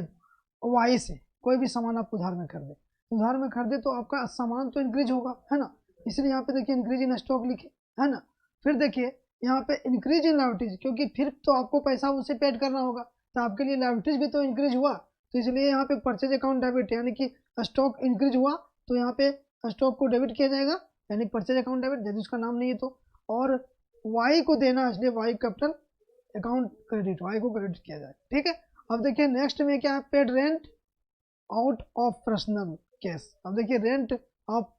A: वाई से, कोई भी सामान आप उधार में खरीदे, उधार में खरीदे तो आपका सामान तो इंक्रीज होगा, है ना, इसलिए यहाँ पे देखिए इंक्रीज इन स्टॉक लिखे, है ना। फिर देखिए यहाँ पे इंक्रीज इन लायबिलिटीज, क्योंकि फिर तो आपको पैसा उसे पेड करना होगा, तो आपके लिए लायबिलिटीज भी तो इंक्रीज हुआ, तो इसलिए यहाँ पे परचेज अकाउंट डेबिट, यानी कि स्टॉक इंक्रीज हुआ तो यहाँ पे स्टॉक को डेबिट किया जाएगा, यानी परचेज अकाउंट डेबिट, यदि उसका नाम नहीं है तो, और वाई को देना इसलिए Y capital account credit, Y को क्रेडिट किया जाए, ठीक है। अब देखिए नेक्स्ट में क्या है, paid rent out of personal case. अब देखिए रेंट आप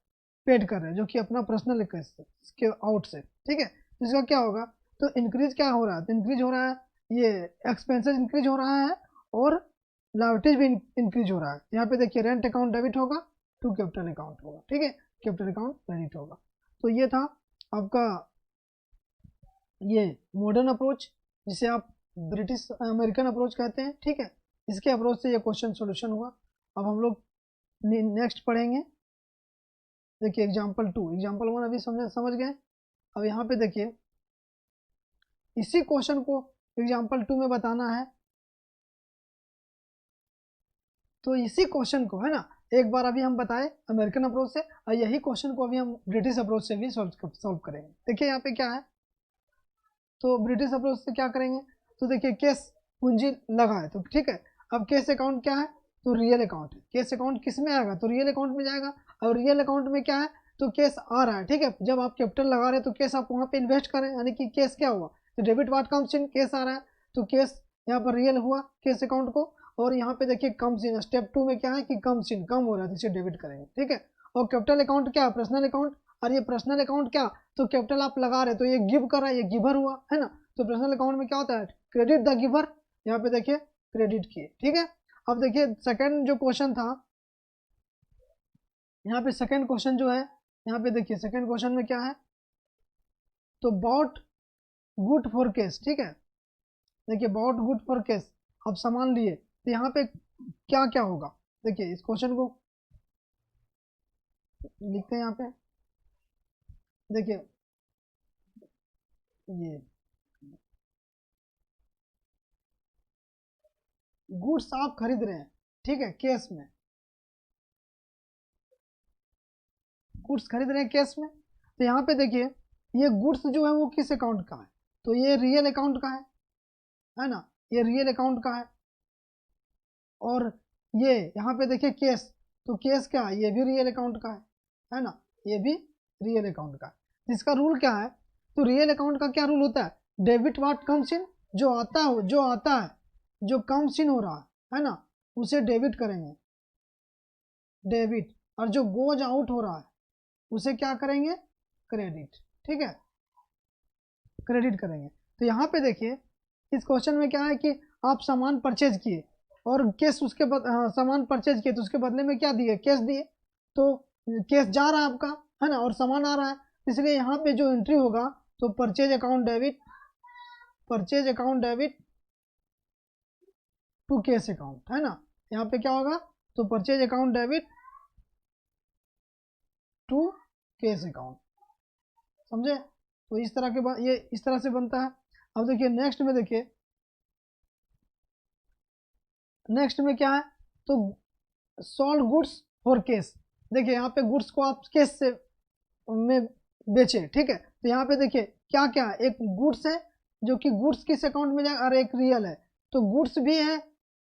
A: पेड कर रहे हैं जो कि अपना पर्सनल केस के आउट से, ठीक है। तो इसका क्या होगा, तो इंक्रीज क्या हो रहा है, तो इंक्रीज हो रहा है, ये एक्सपेंसेस इंक्रीज हो रहा है और लाइबिलिटीज भी इंक्रीज हो रहा है। यहाँ पे देखिए रेंट अकाउंट डेबिट होगा टू कैपिटल अकाउंट होगा, ठीक है, कैपिटल अकाउंट क्रेडिट होगा। तो ये था आपका ये मॉडर्न अप्रोच जिसे आप ब्रिटिश अमेरिकन अप्रोच कहते हैं, ठीक है। इसके अप्रोच से ये क्वेश्चन सॉल्यूशन हुआ। अब हम लोग नेक्स्ट पढ़ेंगे, देखिए एग्जाम्पल 2, एग्जाम्पल 1 अभी समझ गए। अब यहाँ पे देखिए इसी क्वेश्चन को एग्जाम्पल 2 में बताना है, तो इसी क्वेश्चन को है ना एक बार अभी हम बताए अमेरिकन अप्रोच से, और यही क्वेश्चन को अभी हम ब्रिटिश अप्रोच से भी सॉल्व करेंगे। देखिए यहाँ पे क्या है, तो ब्रिटिश अप्रोच से क्या करेंगे, तो देखिए केस पूंजी लगा है, तो ठीक है। अब केस अकाउंट क्या है, तो रियल अकाउंट है। केस अकाउंट किस में आएगा, तो रियल अकाउंट में जाएगा। और रियल अकाउंट में क्या है, तो केस आ रहा है, ठीक है। जब आप कैपिटल लगा रहे हैं तो केस आप वहाँ पे इन्वेस्ट करें, यानी कि केस क्या हुआ, तो debit what comes in, case आ रहा है, तो केस यहाँ पर रियल हुआ केस अकाउंट को। और यहाँ पे देखिए कम्स इन, स्टेप 2 में क्या है कि कम्स इन, कम हो रहा है तो इसे डेबिट करेंगे, ठीक है। और कैपिटल अकाउंट क्या, पर्सनल अकाउंट, और ये पर्सनल अकाउंट क्या, तो कैपिटल आप लगा रहे तो ये गिव कर रहा है, ये गिवर हुआ है ना। तो पर्सनल अकाउंट में क्या होता है, क्रेडिट द गिवर, यहाँ पे देखिए क्रेडिट किए, ठीक है। अब देखिए सेकंड जो क्वेश्चन था, यहाँ पे सेकंड क्वेश्चन जो है, यहाँ पे देखिए सेकंड क्वेश्चन में क्या है, तो बॉट गुड फॉर केस, ठीक है। देखिए बॉट गुड फॉर केस, अब सामान लिए, तो यहाँ पे क्या क्या होगा, देखिए इस क्वेश्चन को लिखते हैं यहाँ पे, देखिए ये गुड्स आप खरीद रहे हैं, ठीक है, केस में गुड्स खरीद रहे हैं केस में। तो यहाँ पे देखिए ये गुड्स जो है वो किस अकाउंट का है, तो ये रियल अकाउंट का है ना, ये रियल अकाउंट का है। और ये यहाँ पे देखिए केस, तो केस क्या है, ये भी रियल अकाउंट का है ना, ये भी रियल अकाउंट का है। इसका रूल क्या है, तो रियल अकाउंट का क्या रूल होता है, डेबिट व्हाट कम्स इन, जो आता है जो कम्स इन हो रहा है ना, उसे डेबिट करेंगे, डेबिट। और जो गोज आउट हो रहा है उसे क्या करेंगे, क्रेडिट, ठीक है, क्रेडिट करेंगे। तो यहाँ पे देखिए इस क्वेश्चन में क्या है कि आप सामान परचेज किए और केस उसके सामान परचेज किए तो उसके बदले में क्या दिए, केस दिए। तो केस जा रहा है आपका, है ना, और सामान आ रहा है, इसलिए यहाँ पे जो एंट्री होगा तो purchase account debit to cash account, है ना। यहाँ पे क्या होगा, तो purchase account debit to cash account, समझे। तो इस तरह के ये इस तरह से बनता है। अब देखिए नेक्स्ट में, देखिए नेक्स्ट में क्या है, तो सोल्ड गुड्स फॉर केस। देखिए यहाँ पे गुड्स को आप केस से में बेचे, ठीक है। तो यहाँ पे देखिए क्या क्या है, एक गुड्स है जो कि गुड्स किस अकाउंट में जाएगा, और एक रियल है, तो गुड्स भी है,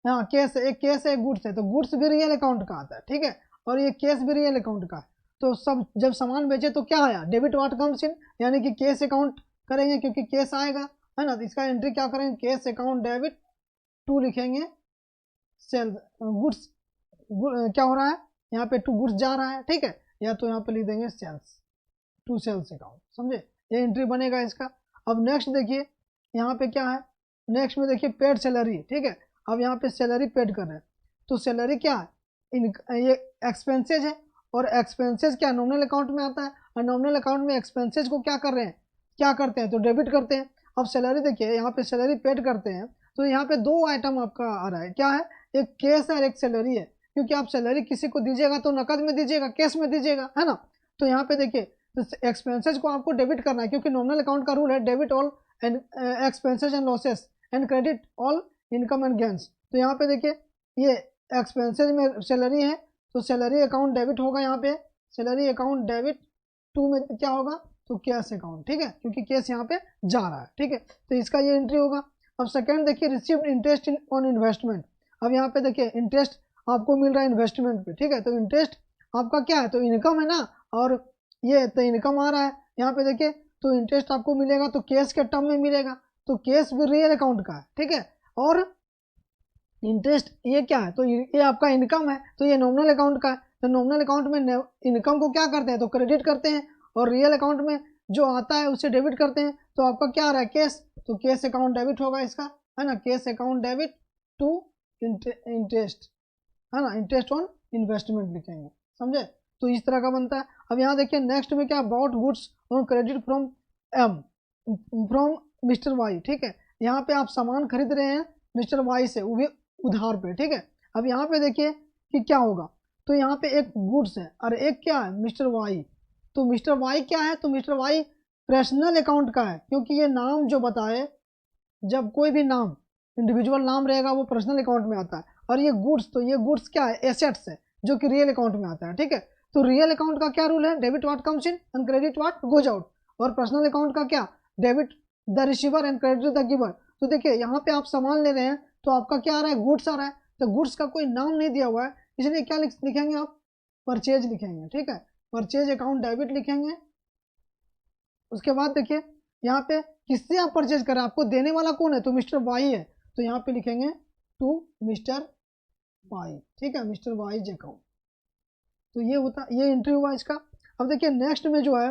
A: हाँ केस है, एक केस है एक गुड्स है, तो गुड्स भी रियल अकाउंट का आता है, ठीक है, और ये केस भी रियल अकाउंट का है। तो सब जब सामान बेचे तो क्या आया, डेबिट व्हाट कम्स इन, यानी कि केस अकाउंट करेंगे क्योंकि केस आएगा, है ना। तो इसका एंट्री क्या करेंगे, केस अकाउंट डेबिट टू लिखेंगे सेल गुड्स, क्या हो रहा है यहाँ पे, टू गुड्स जा रहा है, ठीक है, या तो यहाँ पे लिख देंगे सेल्स, टू सेल्स अकाउंट, समझे, ये एंट्री बनेगा इसका। अब नेक्स्ट देखिए यहाँ पे क्या है, नेक्स्ट में देखिए पेड सैलरी, ठीक है। अब यहाँ पे सैलरी पेड कर रहे हैं, तो सैलरी क्या है, ये एक्सपेंसेज है, और एक्सपेंसेज क्या नॉमिनल अकाउंट में आता है, और नॉमिनल अकाउंट में एक्सपेंसेज को क्या कर रहे हैं, क्या करते हैं, तो डेबिट करते हैं। अब सैलरी देखिए यहाँ पे सैलरी पेड करते हैं, तो यहाँ पे दो आइटम आपका आ रहा है, क्या है, एक केस है और एक सैलरी है, क्योंकि आप सैलरी किसी को दीजिएगा तो नकद में दीजिएगा, कैश में दीजिएगा, है ना। तो यहाँ पे देखिए तो एक्सपेंसेज को आपको डेबिट करना है, क्योंकि नॉमिनल अकाउंट का रूल है debit all and expenses and losses and credit all income and gains. तो यहाँ पे देखिए ये एक्सपेंसेज में सैलरी है, तो सैलरी अकाउंट डेबिट होगा, यहाँ पे सैलरी अकाउंट डेबिट टू में क्या होगा, तो कैश अकाउंट, ठीक है, क्योंकि कैश यहाँ पे जा रहा है, ठीक है, तो इसका ये एंट्री होगा। अब सेकंड देखिए रिसीव्ड इंटरेस्ट ऑन इन्वेस्टमेंट। अब यहाँ पे देखिए इंटरेस्ट आपको मिल रहा है इन्वेस्टमेंट पे, ठीक है, तो इंटरेस्ट आपका क्या है, तो इनकम है ना, और ये तो इनकम आ रहा है यहाँ पे देखिए, तो इंटरेस्ट आपको मिलेगा तो कैश के टर्म में मिलेगा, तो केस भी रियल अकाउंट का है, ठीक है। और इंटरेस्ट ये क्या है, तो ये आपका इनकम है, तो ये नॉमिनल अकाउंट का है। तो नॉमिनल अकाउंट में इनकम को क्या करते हैं, तो क्रेडिट करते हैं, और रियल अकाउंट में जो आता है उसे डेबिट करते हैं। तो आपका क्या आ रहा है, केस, तो केस अकाउंट डेबिट होगा इसका, है ना, cash account debit to interest, है ना, इंटरेस्ट ऑन इन्वेस्टमेंट लिखेंगे, समझे। तो इस तरह का बनता है। अब यहाँ देखिए नेक्स्ट में क्या, about goods on credit from M from mister Y, ठीक है। यहाँ पे आप सामान खरीद रहे हैं मिस्टर वाई से, वो भी उधार पे, ठीक है। अब यहाँ पे देखिए कि क्या होगा, तो यहाँ पे एक गुड्स है और एक क्या है, मिस्टर वाई। तो मिस्टर वाई क्या है, तो मिस्टर वाई पर्सनल अकाउंट का है, क्योंकि ये नाम जो बताए, जब कोई भी नाम इंडिविजुअल नाम रहेगा वो पर्सनल अकाउंट में आता है। और ये गुड्स, तो ये गुड्स क्या है, एसेट्स है, जो कि रियल अकाउंट में आता है, ठीक है। तो रियल अकाउंट का क्या रूल है, debit what comes in and credit what goes out. और पर्सनल अकाउंट का क्या, debit the receiver and credit the giver. तो देखिए यहाँ पे आप सामान ले रहे हैं, तो आपका क्या आ रहा है, गुड्स आ रहा है, तो गुड्स का कोई नाम नहीं दिया हुआ है, इसलिए क्या लिखेंगे आप, परचेज लिखेंगे, ठीक है, परचेज अकाउंट डेबिट लिखेंगे। उसके बाद देखिए यहाँ पे किससे आप परचेज कर रहे हैं, आपको देने वाला कौन है, तो मिस्टर वाई है, तो यहाँ पे लिखेंगे टू मिस्टर वाई, ठीक है, मिस्टर वाई अकाउंट। तो ये होता, ये एंट्री हुआ इसका। अब देखिए नेक्स्ट में जो है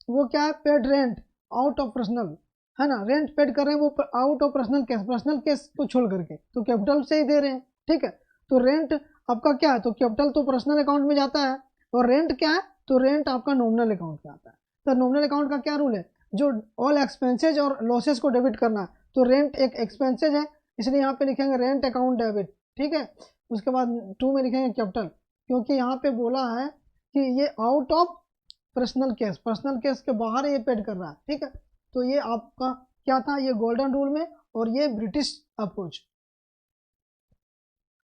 A: वो क्या है, paid rent out of personal, है ना, रेंट पेड कर रहे हैं वो आउट ऑफ पर्सनल केस को छोड़ करके, तो कैपिटल से ही दे रहे हैं, ठीक है। तो रेंट आपका क्या है, तो कैपिटल तो पर्सनल अकाउंट में जाता है, और रेंट क्या है, तो रेंट आपका नॉमिनल अकाउंट में आता है। तो नॉमिनल अकाउंट का क्या रूल है, जो ऑल एक्सपेंसेज और लॉसेस को डेबिट करना है, तो रेंट एक एक्सपेंसेज है, इसलिए यहाँ पे लिखेंगे रेंट अकाउंट डेबिट, ठीक है। उसके बाद टू में लिखेंगे कैपिटल, क्योंकि यहाँ पे बोला है कि ये आउट ऑफ पर्सनल केस के बाहर ये पेड कर रहा है, ठीक है। तो ये आपका क्या था, ये गोल्डन रूल में, और ये ब्रिटिश अप्रोच,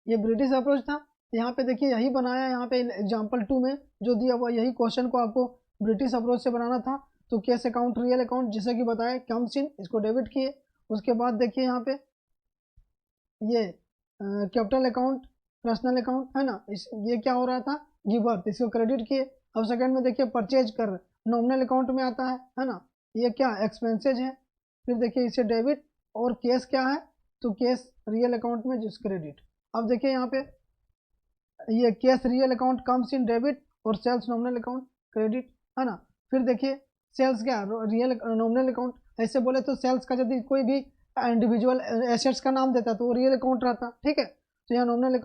A: ये ब्रिटिश अप्रोच था। यहाँ पे देखिए यही बनाया, यहाँ पे एग्जाम्पल 2 में जो दिया हुआ यही क्वेश्चन को आपको ब्रिटिश अप्रोच से बनाना था। तो केस अकाउंट रियल अकाउंट जैसे कि बताया कम्स इन, इसको डेबिट किए। उसके बाद देखिए यहाँ पे ये कैपिटल अकाउंट पर्सनल अकाउंट, है ना, ये क्या हो रहा था, गिवर, इसको क्रेडिट किए। अब सेकंड में देखिए परचेज कर नॉमिनल अकाउंट में आता है ना, ये क्या एक्सपेंसेज है। फिर देखिए इसे डेबिट, और केस क्या है, तो केस रियल अकाउंट में जिस क्रेडिट। अब देखिए यहाँ पे ये case real account comes in debit, और सेल्स नॉमिनल अकाउंट क्रेडिट, है ना। फिर देखिए सेल्स क्या, रियल नॉमिनल अकाउंट, ऐसे बोले तो सेल्स का यदि कोई भी इंडिविजुअल एसेट्स का नाम देता तो वो रियल अकाउंट रहता, ठीक है। तो यहाँ नॉमिनल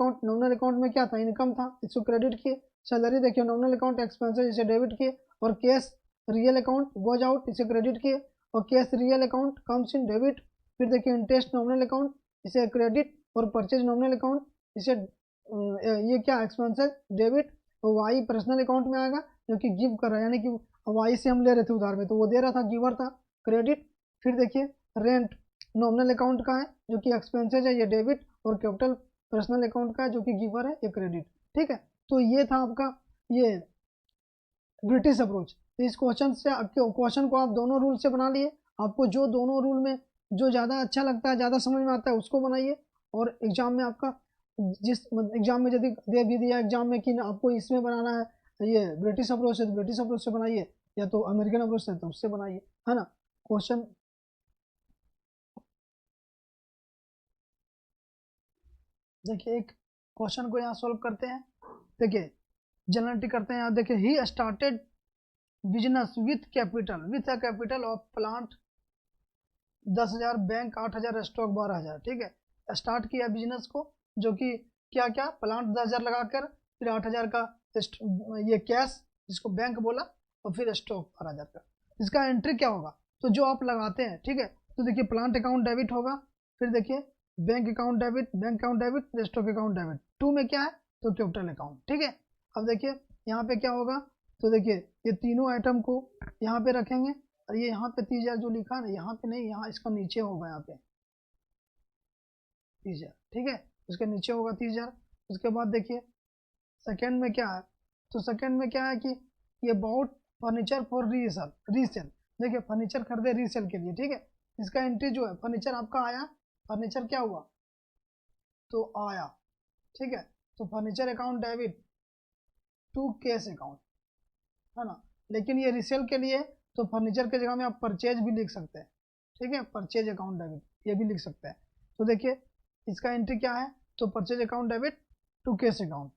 A: अकाउंट में क्या था, इनकम था, इसको क्रेडिट किए। सैलरी देखिए नॉमिनल अकाउंट एक्सपेंसेस, इसे डेबिट किए। और case real account goes out, इसे क्रेडिट किए। और case real account comes in debit. फिर देखिए इंटरेस्ट नॉमिनल अकाउंट, इसे क्रेडिट। और परचेज नॉमिनल अकाउंट, इसे ये क्या एक्सपेंसेस डेबिट। और वाई पर्सनल अकाउंट में आएगा, जो कि गिव कर रहा है, यानी कि वाई से हम ले रहे थे उधार में, तो वो दे रहा था, गिवर था, क्रेडिट। फिर देखिए रेंट नॉमिनल अकाउंट का है, जो कि एक्सपेंसेज है, ये डेबिट। और कैपिटल पर्सनल अकाउंट का है, जो कि गिवर है, ये क्रेडिट, ठीक है। तो ये था आपका ये ब्रिटिश अप्रोच। तो इस क्वेश्चन को आप दोनों रूल से बना लिए। आपको जो दोनों रूल में जो ज़्यादा अच्छा लगता है, ज़्यादा समझ में आता है, उसको बनाइए। और एग्जाम में आपका जिस एग्जाम में यदि दे भी दिया एग्जाम में कि आपको इसमें बनाना है ये ब्रिटिश अप्रोच है, तो ब्रिटिश अप्रोच से बनाइए, या तो अमेरिकन अप्रोच है तो उससे बनाइए, है ना। क्वेश्चन देखिए, एक क्वेश्चन को यहाँ सॉल्व करते हैं। देखिए जनरलिटी करते हैं। यहाँ देखिए he started business with a capital of plant 10,000, bank 8,000, stock 12,000, ठीक है। स्टार्ट किया बिजनेस को, जो कि क्या क्या, प्लांट 10,000 लगाकर, फिर 8,000 का ये कैश जिसको बैंक बोला, और फिर स्टॉक 12,000 का। इसका एंट्री क्या होगा, तो जो आप लगाते हैं, ठीक है। तो देखिए प्लांट अकाउंट डेबिट होगा, फिर देखिए bank account debit, stock account debit. 2 में क्या है, तो कैपिटल अकाउंट, ठीक है। अब देखिए यहाँ पे क्या होगा, तो देखिए ये तीनों आइटम को यहाँ पे रखेंगे, और ये यहाँ पे 30,000 जो लिखा है ना, यहाँ पे नहीं, यहाँ इसका नीचे होगा, यहाँ पे 30,000, ठीक है, उसके नीचे होगा 30,000। उसके बाद देखिए सेकंड में क्या है, तो सेकंड में क्या है कि ये बाउट फर्नीचर फॉर रीसेल। देखिए फर्नीचर खरीदे रीसेल के लिए, ठीक है। इसका एंट्री जो है, फर्नीचर आपका आया, फर्नीचर क्या हुआ, तो आया, ठीक है। तो furniture account debit to cash account, है ना। लेकिन ये रीसेल के लिए, तो फर्नीचर के जगह में आप परचेज भी लिख सकते हैं, ठीक है, परचेज अकाउंट डेबिट ये भी लिख सकते हैं। तो देखिए इसका एंट्री क्या है, तो purchase account debit to cash account.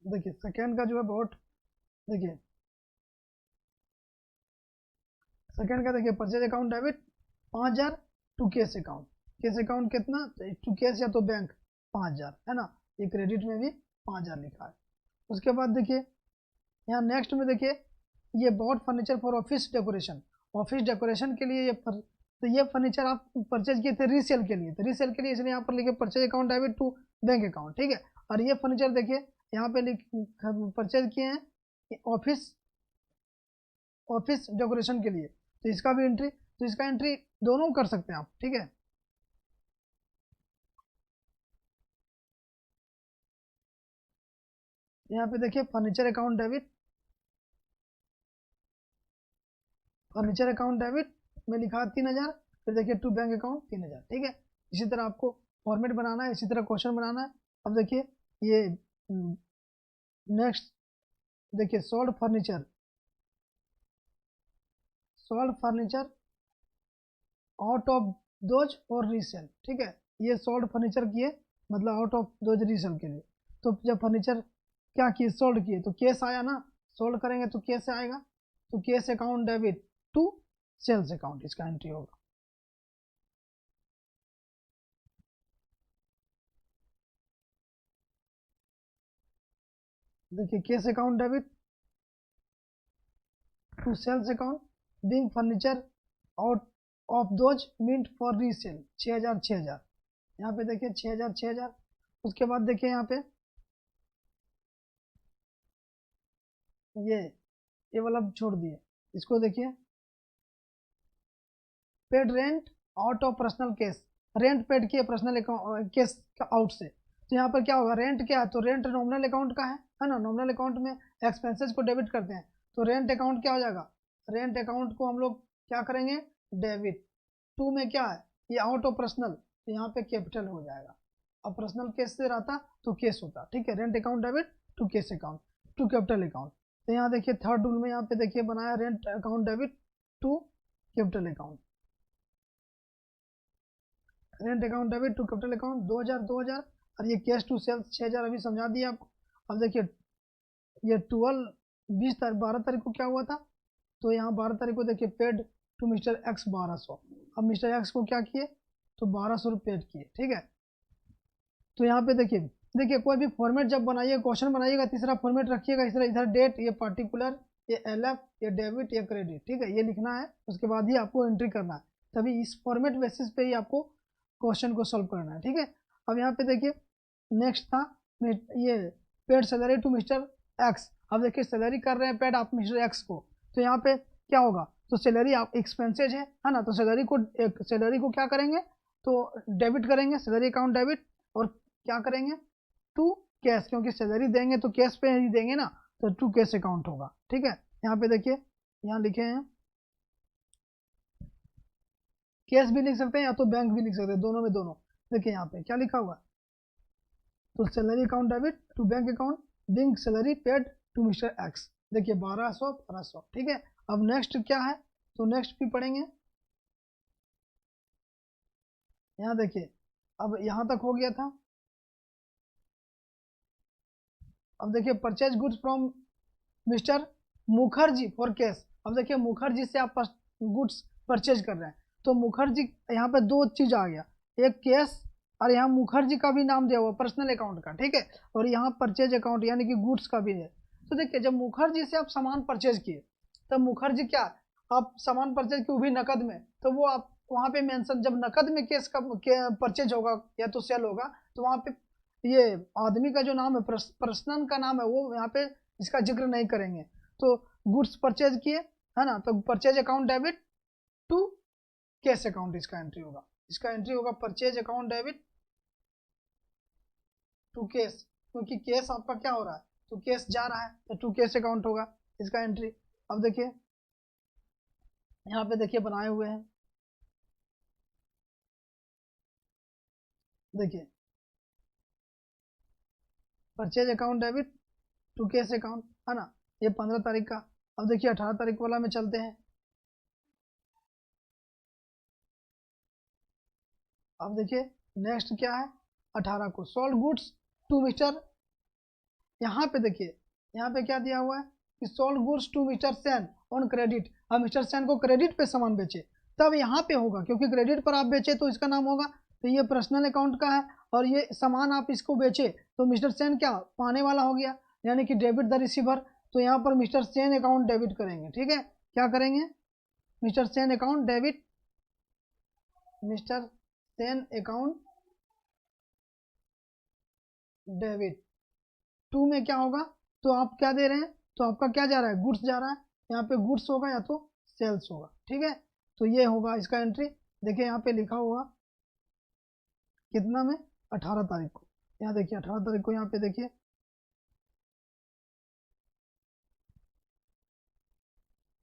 A: देखिए सेकेंड का जो है बहुत, देखिए सेकेंड का देखिए purchase account debit 5000 to cash account. Cash account कितना, टू केस या तो बैंक 5000 है ना, ये क्रेडिट में भी 5000 लिखा है। उसके बाद देखिए यहाँ नेक्स्ट में देखिए ये bought furniture for office decoration, office decoration के लिए तो ये फर्नीचर आप परचेज किए थे रीसेल के लिए, तो रीसेल के लिए इसलिए यहाँ पर लिखे purchase account debit to bank account, ठीक है। और ये फर्नीचर देखिए यहाँ पे परचेज किए हैं ऑफिस ऑफिस डेकोरेशन के लिए, तो इसका भी एंट्री, तो इसका एंट्री दोनों कर सकते हैं आप, ठीक है। यहाँ पे देखिए furniture account debit, furniture account debit में लिखा 3000, फिर देखिए टू बैंक अकाउंट 3000, ठीक है। इसी तरह आपको फॉर्मेट बनाना है, इसी तरह क्वेश्चन बनाना है। अब देखिए ये नेक्स्ट देखिए sold furniture, sold furniture out of those और रीसेल, ठीक है। ये सोल्ड फर्नीचर किए मतलब आउट ऑफ दोज रीसेल के लिए, तो जब फर्नीचर क्या किए सोल्ड किए तो केस आया ना, सोल्ड करेंगे तो केस आएगा, तो cash account debit to sales account इसका एंट्री होगा। देखिए cash account debit to sales account being furniture out of those meant for resale 6000 6000, यहाँ पे देखिए 6000 6000। उसके बाद देखिए यहाँ पे ये वाला छोड़ दिए, इसको देखिए paid rent out of personal case, rent paid किए पर्सनल केस का आउट से, तो यहाँ पर क्या होगा, रेंट क्या है, तो रेंट नॉमिनल अकाउंट का है ना, नॉमिनल अकाउंट में एक्सपेंसेस को डेबिट करते हैं, तो रेंट अकाउंट क्या हो जाएगा, रेंट अकाउंट को हम लोग क्या करेंगे डेबिट, टू में क्या है ये आउट ऑफ पर्सनल, तो यहाँ पे कैपिटल हो जाएगा, अब पर्सनल केस से रहता तो केस होता, ठीक है। Rent account debit to cash account to capital account, तो यहाँ देखिए थर्ड रूल में यहाँ पे देखिए बनाया rent account debit to capital account, rent account debit to capital account 2000 2000, और ये कैश टू सेल्स 6000 अभी समझा दिया आपको। अब देखिए ये 12 तारीख को क्या हुआ था, तो यहाँ 12 तारीख को देखिए पेड टू मिस्टर एक्स 1200, अब मिस्टर एक्स को क्या किए तो 1200 रुपये पेड किए, ठीक है। तो यहाँ पे देखिए देखिए कोई भी फॉर्मेट जब बनाइए क्वेश्चन बनाइएगा तीसरा फॉर्मेट रखिएगा, इस तरह इधर डेट, ये पर्टिकुलर, ये एलएफ, ये डेबिट, ये क्रेडिट, ठीक है, ये लिखना है, उसके बाद ही आपको एंट्री करना है, तभी इस फॉर्मेट बेसिस पे ही आपको क्वेश्चन को सॉल्व करना है, ठीक है। अब यहाँ पे देखिए नेक्स्ट था ये paid salary to mister X, अब देखिए सैलरी कर रहे हैं पेड आप मिस्टर एक्स को, तो यहाँ पे क्या होगा, तो सैलरी आप एक्सपेंसेज है ना, तो सैलरी को क्या करेंगे तो डेबिट करेंगे, सैलरी अकाउंट डेबिट, और क्या करेंगे टू कैश, क्योंकि सैलरी देंगे तो कैश पे ही देंगे ना, तो टू कैश अकाउंट होगा, ठीक है। यहाँ पे देखिए यहाँ लिखे हैं कैश भी लिख सकते हैं या तो बैंक भी लिख सकते हैं, दोनों में दोनों, देखिए यहाँ पे क्या लिखा हुआ है, तो salary account debit to bank account being salary paid to mister X, देखिए 1200 ठीक है। अब नेक्स्ट क्या है, तो नेक्स्ट भी पढ़ेंगे, यहाँ देखिए अब यहाँ तक हो गया था। अब देखिए purchase goods from mister Mukherjee for cash, अब देखिए मुखर्जी से आप गुड्स परचेज कर रहे हैं, तो मुखर्जी यहाँ पे दो चीज आ गया, एक कैश और यहाँ मुखर्जी का भी नाम दिया हुआ पर्सनल अकाउंट का, ठीक है, और यहाँ परचेज अकाउंट यानी कि गुड्स का भी है। तो देखिए जब मुखर्जी से आप सामान परचेज किए तब मुखर्जी क्या आप सामान परचेज किए वो भी नकद में, तो वो आप वहाँ पे मेंशन, जब नकद में केस का परचेज होगा या तो सेल होगा, तो वहाँ पे ये आदमी का जो नाम है पर्सनल का नाम है वो यहाँ पे इसका जिक्र नहीं करेंगे, तो गुड्स परचेज किए है ना, तो purchase account debit to cash account इसका एंट्री होगा, इसका एंट्री होगा purchase account debit to cash, क्योंकि केस आपका क्या हो रहा है तो केस जा रहा है, तो टू केस अकाउंट होगा इसका एंट्री। अब देखिए यहाँ पे देखिए बनाए हुए हैं, देखिए purchase account debit to cash account है ना, ये 15 तारीख का। अब देखिए 18 तारीख वाला में चलते हैं, अब देखिए नेक्स्ट क्या है 18 को सोल्ड गुड्स टू मिस्टर, यहाँ पे देखिए यहाँ पे क्या दिया हुआ है कि sold goods to mister Sen on credit. अब मिस्टर सेन को क्रेडिट पे सामान बेचे तब यहाँ पे होगा, क्योंकि क्रेडिट पर आप बेचे तो इसका नाम होगा। तो ये पर्सनल अकाउंट का है और ये सामान आप इसको बेचे तो मिस्टर सेन क्या पाने वाला हो गया, यानी कि डेबिट द रिसीवर। तो यहाँ पर मिस्टर सेन अकाउंट डेबिट करेंगे, ठीक है। क्या करेंगे mister Sen account debit, mister Sen account debit. To में क्या होगा, तो आप क्या दे रहे हैं, तो आपका क्या जा रहा है गुड्स जा रहा है, यहाँ पे गुड्स होगा या तो सेल्स होगा, ठीक है। तो ये होगा इसका एंट्री। देखिए यहाँ पे लिखा हुआ कितना में 18 तारीख को, यहाँ देखिए 18 तारीख को यहाँ पे देखिए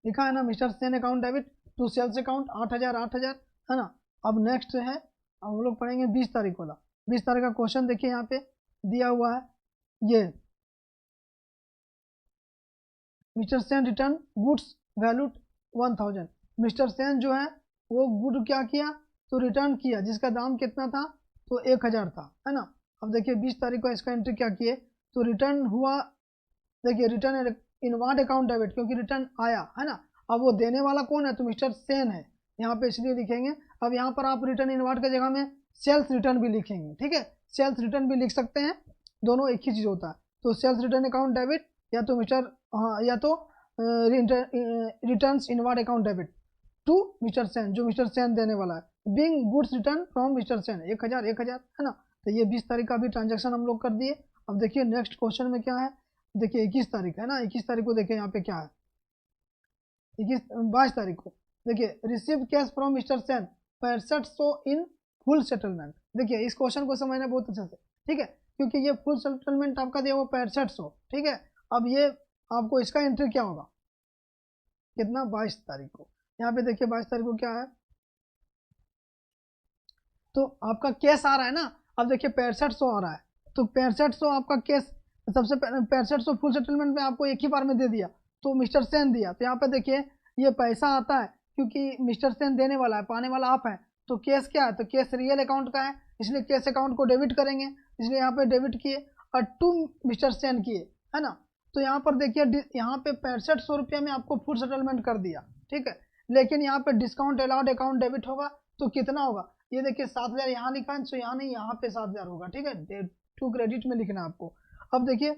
A: लिखा है ना mister Sen account debit to sales account 8000 है ना। अब नेक्स्ट है हम लोग पढ़ेंगे 20 तारीख वाला। 20 तारीख का क्वेश्चन देखिए यहाँ पे दिया हुआ है ये mister Sen return goods value 1000। Mister Sen जो है वो गुड क्या किया तो रिटर्न किया जिसका दाम कितना था तो 1000 था, है ना। अब देखिए 20 तारीख को इसका एंट्री क्या किए तो रिटर्न हुआ, देखिए रिटर्न इनवार्ड अकाउंट डेबिट क्योंकि रिटर्न आया, है ना। अब वो देने वाला कौन है तो मिस्टर सेन है, यहाँ पे इसलिए लिखेंगे। अब यहाँ पर आप रिटर्न इनवार्ड की जगह में सेल्स रिटर्न भी लिखेंगे, ठीक है। सेल्स रिटर्न भी लिख सकते हैं, दोनों एक ही चीज़ होता है। तो सेल्स रिटर्न अकाउंट डेबिट या तो मिस्टर या तो return inward account debit to mister Sen, जो मिस्टर सेन देने वाला है। Being goods return from mister Sen 1000 है ना। तो ये 20 तारीख का भी ट्रांजेक्शन हम लोग कर दिए। अब देखिए नेक्स्ट क्वेश्चन में क्या है, देखिए 21 तारीख है ना। 21 तारीख को देखिए यहाँ पे क्या है 22 तारीख को देखिए receive cash from mister Sen 6500 in full settlement. देखिए इस क्वेश्चन को समझना बहुत अच्छे से, ठीक है, क्योंकि ये फुल सेटलमेंट आपका दिया हुआ 6500, ठीक है। अब ये आपको इसका एंट्री क्या होगा कितना 22 तारीख को, यहाँ पे देखिए 22 तारीख को क्या है तो आपका केस आ रहा है ना। अब देखिए 6500 आ रहा है तो 6500 आपका केस सबसे पहले 6500 फुल सेटलमेंट में आपको एक ही बार में दे दिया तो मिस्टर सेन दिया। तो यहाँ पे देखिए ये पैसा आता है क्योंकि मिस्टर सेन देने वाला है, पाने वाला आप है। तो केस क्या है तो केस रियल अकाउंट का है, इसलिए केस अकाउंट को डेबिट करेंगे, इसलिए यहाँ पे डेबिट किए और टू मिस्टर सेन किए, है ना। तो यहाँ पर देखिए यहाँ पे 6500 रुपये में आपको फुल सेटलमेंट कर दिया, ठीक है। लेकिन यहाँ पे डिस्काउंट अलाउड अकाउंट डेबिट होगा तो कितना होगा, ये देखिए 7000 यहाँ लिखा है तो यहाँ नहीं, यहाँ पे 7000 होगा, ठीक है। टू क्रेडिट में लिखना है आपको। अब देखिए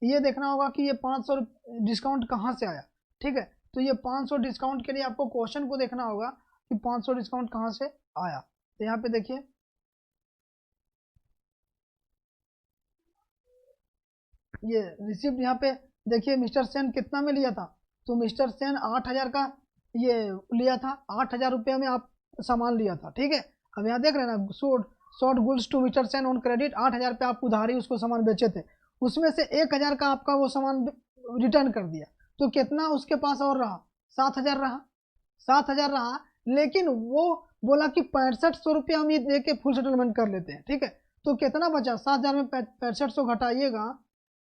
A: ये देखना होगा कि ये 500 डिस्काउंट कहाँ से आया, ठीक है। तो ये 500 डिस्काउंट के लिए आपको क्वेश्चन को देखना होगा कि 500 डिस्काउंट कहाँ से आया। तो यहाँ पे देखिए ये रिसिप्ट, यहाँ पे देखिए मिस्टर सेन कितना में लिया था तो मिस्टर सेन 8000 का ये लिया था, 8000 रुपये में आप सामान लिया था, ठीक है। अब यहाँ देख रहे हैं ना sold goods to mister Sen on credit 8000 पे आप उधारी उसको सामान बेचे थे, उसमें से 1000 का आपका वो सामान रिटर्न कर दिया तो कितना उसके पास और रहा 7000 रहा, 7000 रहा। लेकिन वो बोला कि 6500 रुपये हम ये दे के फुल सेटलमेंट कर लेते हैं, ठीक है। तो कितना बचा 7000 में 6500 घटाइएगा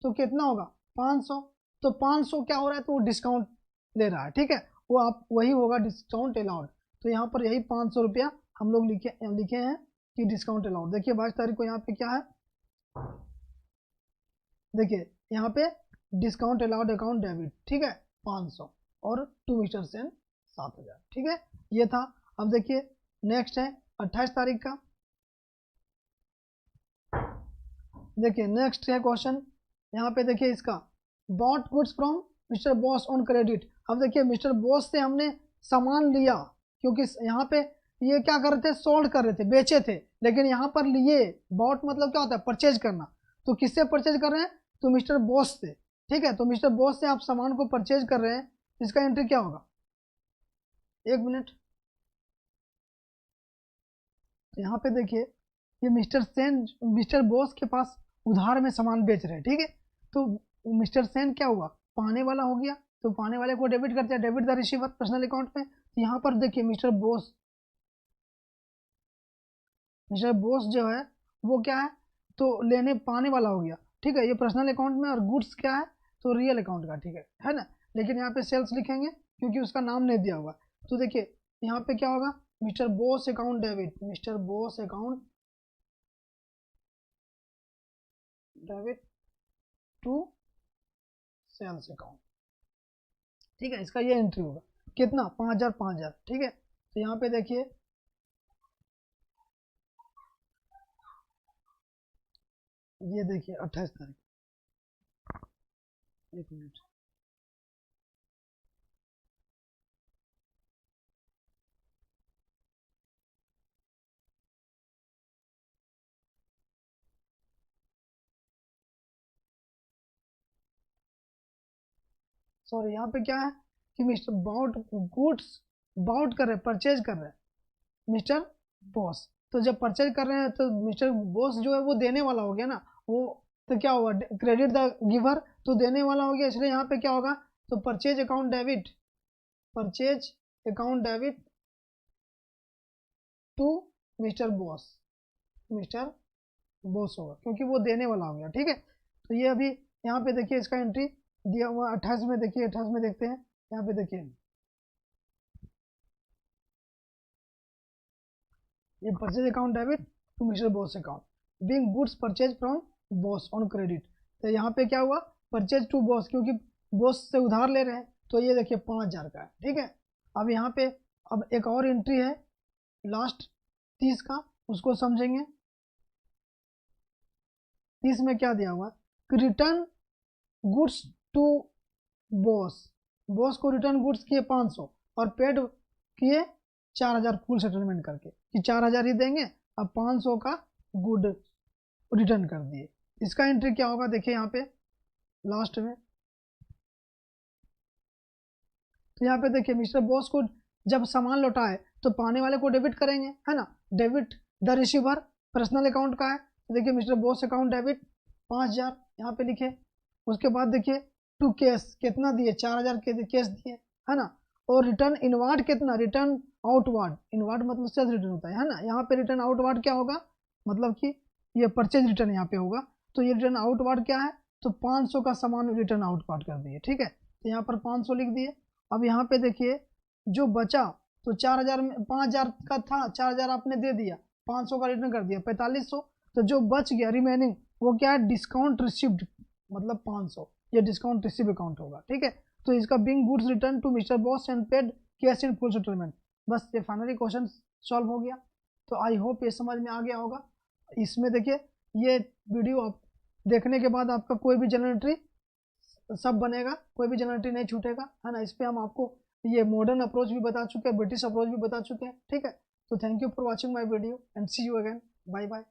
A: तो कितना होगा 500। तो 500 क्या हो रहा है तो वो डिस्काउंट ले रहा है, ठीक है, वो आप वही होगा डिस्काउंट अलाउड। तो यहाँ पर यही 500 रुपया हम लोग लिखे हैं कि डिस्काउंट अलाउड। देखिए 22 तारीख को यहाँ पे क्या है, देखिए यहाँ पे डिस्काउंट अलाउड अकाउंट डेबिट, ठीक है 500 और टू मिस्टर सेन 7000, ठीक है, ये था। अब देखिए नेक्स्ट है 28 तारीख का, देखिए नेक्स्ट है क्वेश्चन यहाँ पे देखिए इसका bought goods from mister boss on credit. अब देखिए मिस्टर बॉस से हमने सामान लिया क्योंकि यहाँ पे ये क्या कर रहे थे सोल्ड कर रहे थे, बेचे थे, लेकिन यहाँ पर लिए बॉट मतलब क्या होता है परचेज करना। तो किससे परचेज कर रहे हैं तो मिस्टर बॉस से, ठीक है। तो मिस्टर बॉस से आप सामान को परचेज कर रहे हैं, इसका एंट्री क्या होगा, एक मिनट। यहाँ पे देखिए ये मिस्टर बॉस के पास उधार में सामान बेच रहे हैं, ठीक है। तो मिस्टर सेन क्या हुआ पाने वाला हो गया तो पाने वाले को डेबिट करते हैं, debit the receiver personal account में। तो यहाँ पर देखिए मिस्टर बॉस जो है वो क्या है तो पाने वाला हो गया, ठीक है, ये पर्सनल अकाउंट में। और गुड्स क्या है तो रियल अकाउंट का, ठीक है ना। लेकिन यहाँ पे सेल्स लिखेंगे क्योंकि उसका नाम नहीं दिया हुआ। तो देखिए यहाँ पे क्या होगा mister Bose account debit, mister Bose account debit to sales account, ठीक है। इसका ये एंट्री होगा कितना, 5000 5000, ठीक है। तो यहाँ पे देखिए ये देखिए 28 तारीख, एक मिनट, सॉरी यहाँ पे क्या है कि मिस्टर बाउट गुड्स बाउट कर रहे हैं, परचेज कर रहे हैं मिस्टर बॉस। तो जब परचेज कर रहे हैं तो मिस्टर बॉस जो है वो देने वाला हो गया ना, वो तो क्या होगा, क्रेडिट द गिवर, तो देने वाला हो गया, इसलिए यहाँ पे क्या होगा, तो purchase account debit, purchase account debit to mister Bose, mister Bose होगा क्योंकि वो देने वाला हो गया, ठीक है। तो ये अभी यहाँ पे देखिए इसका एंट्री दिया हुआ 28 में, देखिए 28 में देखते हैं, यहाँ पे देखिए ये purchase account debit to mister Bose account, being goods purchase from Bose on credit. तो यहाँ पे क्या हुआ, परचेज टू बॉस, क्योंकि बॉस से उधार ले रहे हैं, तो ये देखिए 5000 का है, ठीक है। अब यहाँ पे अब एक और एंट्री है लास्ट 30 का, उसको समझेंगे। 30 में क्या दिया हुआ, return goods to Bose, Bose को रिटर्न गुड्स किए 500 और पेड किए 4000 फुल सेटलमेंट करके, कि 4000 ही देंगे, अब 500 का गुड रिटर्न कर दिए। इसका एंट्री क्या होगा, देखिए यहाँ पे लास्ट में, तो यहाँ पे देखिए मिस्टर बॉस को जब सामान लौटाए तो पाने वाले को डेबिट करेंगे, है ना, debit the receiver, personal account का है, तो देखिए मिस्टर बॉस अकाउंट डेबिट 5000 यहाँ पे लिखे। उसके बाद देखिए टू कैश कितना दिए, 4000 के कैश दिए, है ना, और रिटर्न इनवार्ड कितना, रिटर्न आउटवार्ड, इनवार्ड मतलब सेल्स रिटर्न होता है ना, यहाँ पे रिटर्न आउटवार्ड क्या होगा, मतलब कि ये परचेज रिटर्न यहाँ पे होगा, तो ये रिटर्न आउटवार्ड क्या है, तो 500 का सामान रिटर्न आउटवार्ड कर दिए, ठीक है। तो यहाँ पर 500 लिख दिए। अब यहाँ पे देखिए जो बचा, तो 4000 में 5000 का था, 4000 आपने दे दिया, 500 का रिटर्न कर दिया 4500, तो जो बच गया रिमेनिंग वो क्या है, डिस्काउंट रिसिव्ड, मतलब 500, ये डिस्काउंट रिसीव अकाउंट होगा, ठीक है। तो इसका being goods return to mister Bose and paid cash in full settlement, बस ये फाइनली क्वेश्चन सॉल्व हो गया। तो आई होप ये समझ में आ गया होगा। इसमें देखिए ये वीडियो आप देखने के बाद आपका कोई भी जनरल एंट्री सब बनेगा, कोई भी जनरल एंट्री नहीं छूटेगा, है ना। इस पे हम आपको ये मॉडर्न अप्रोच भी बता चुके हैं, ब्रिटिश अप्रोच भी बता चुके हैं, ठीक है। तो thank you for watching my video and see you again, bye bye.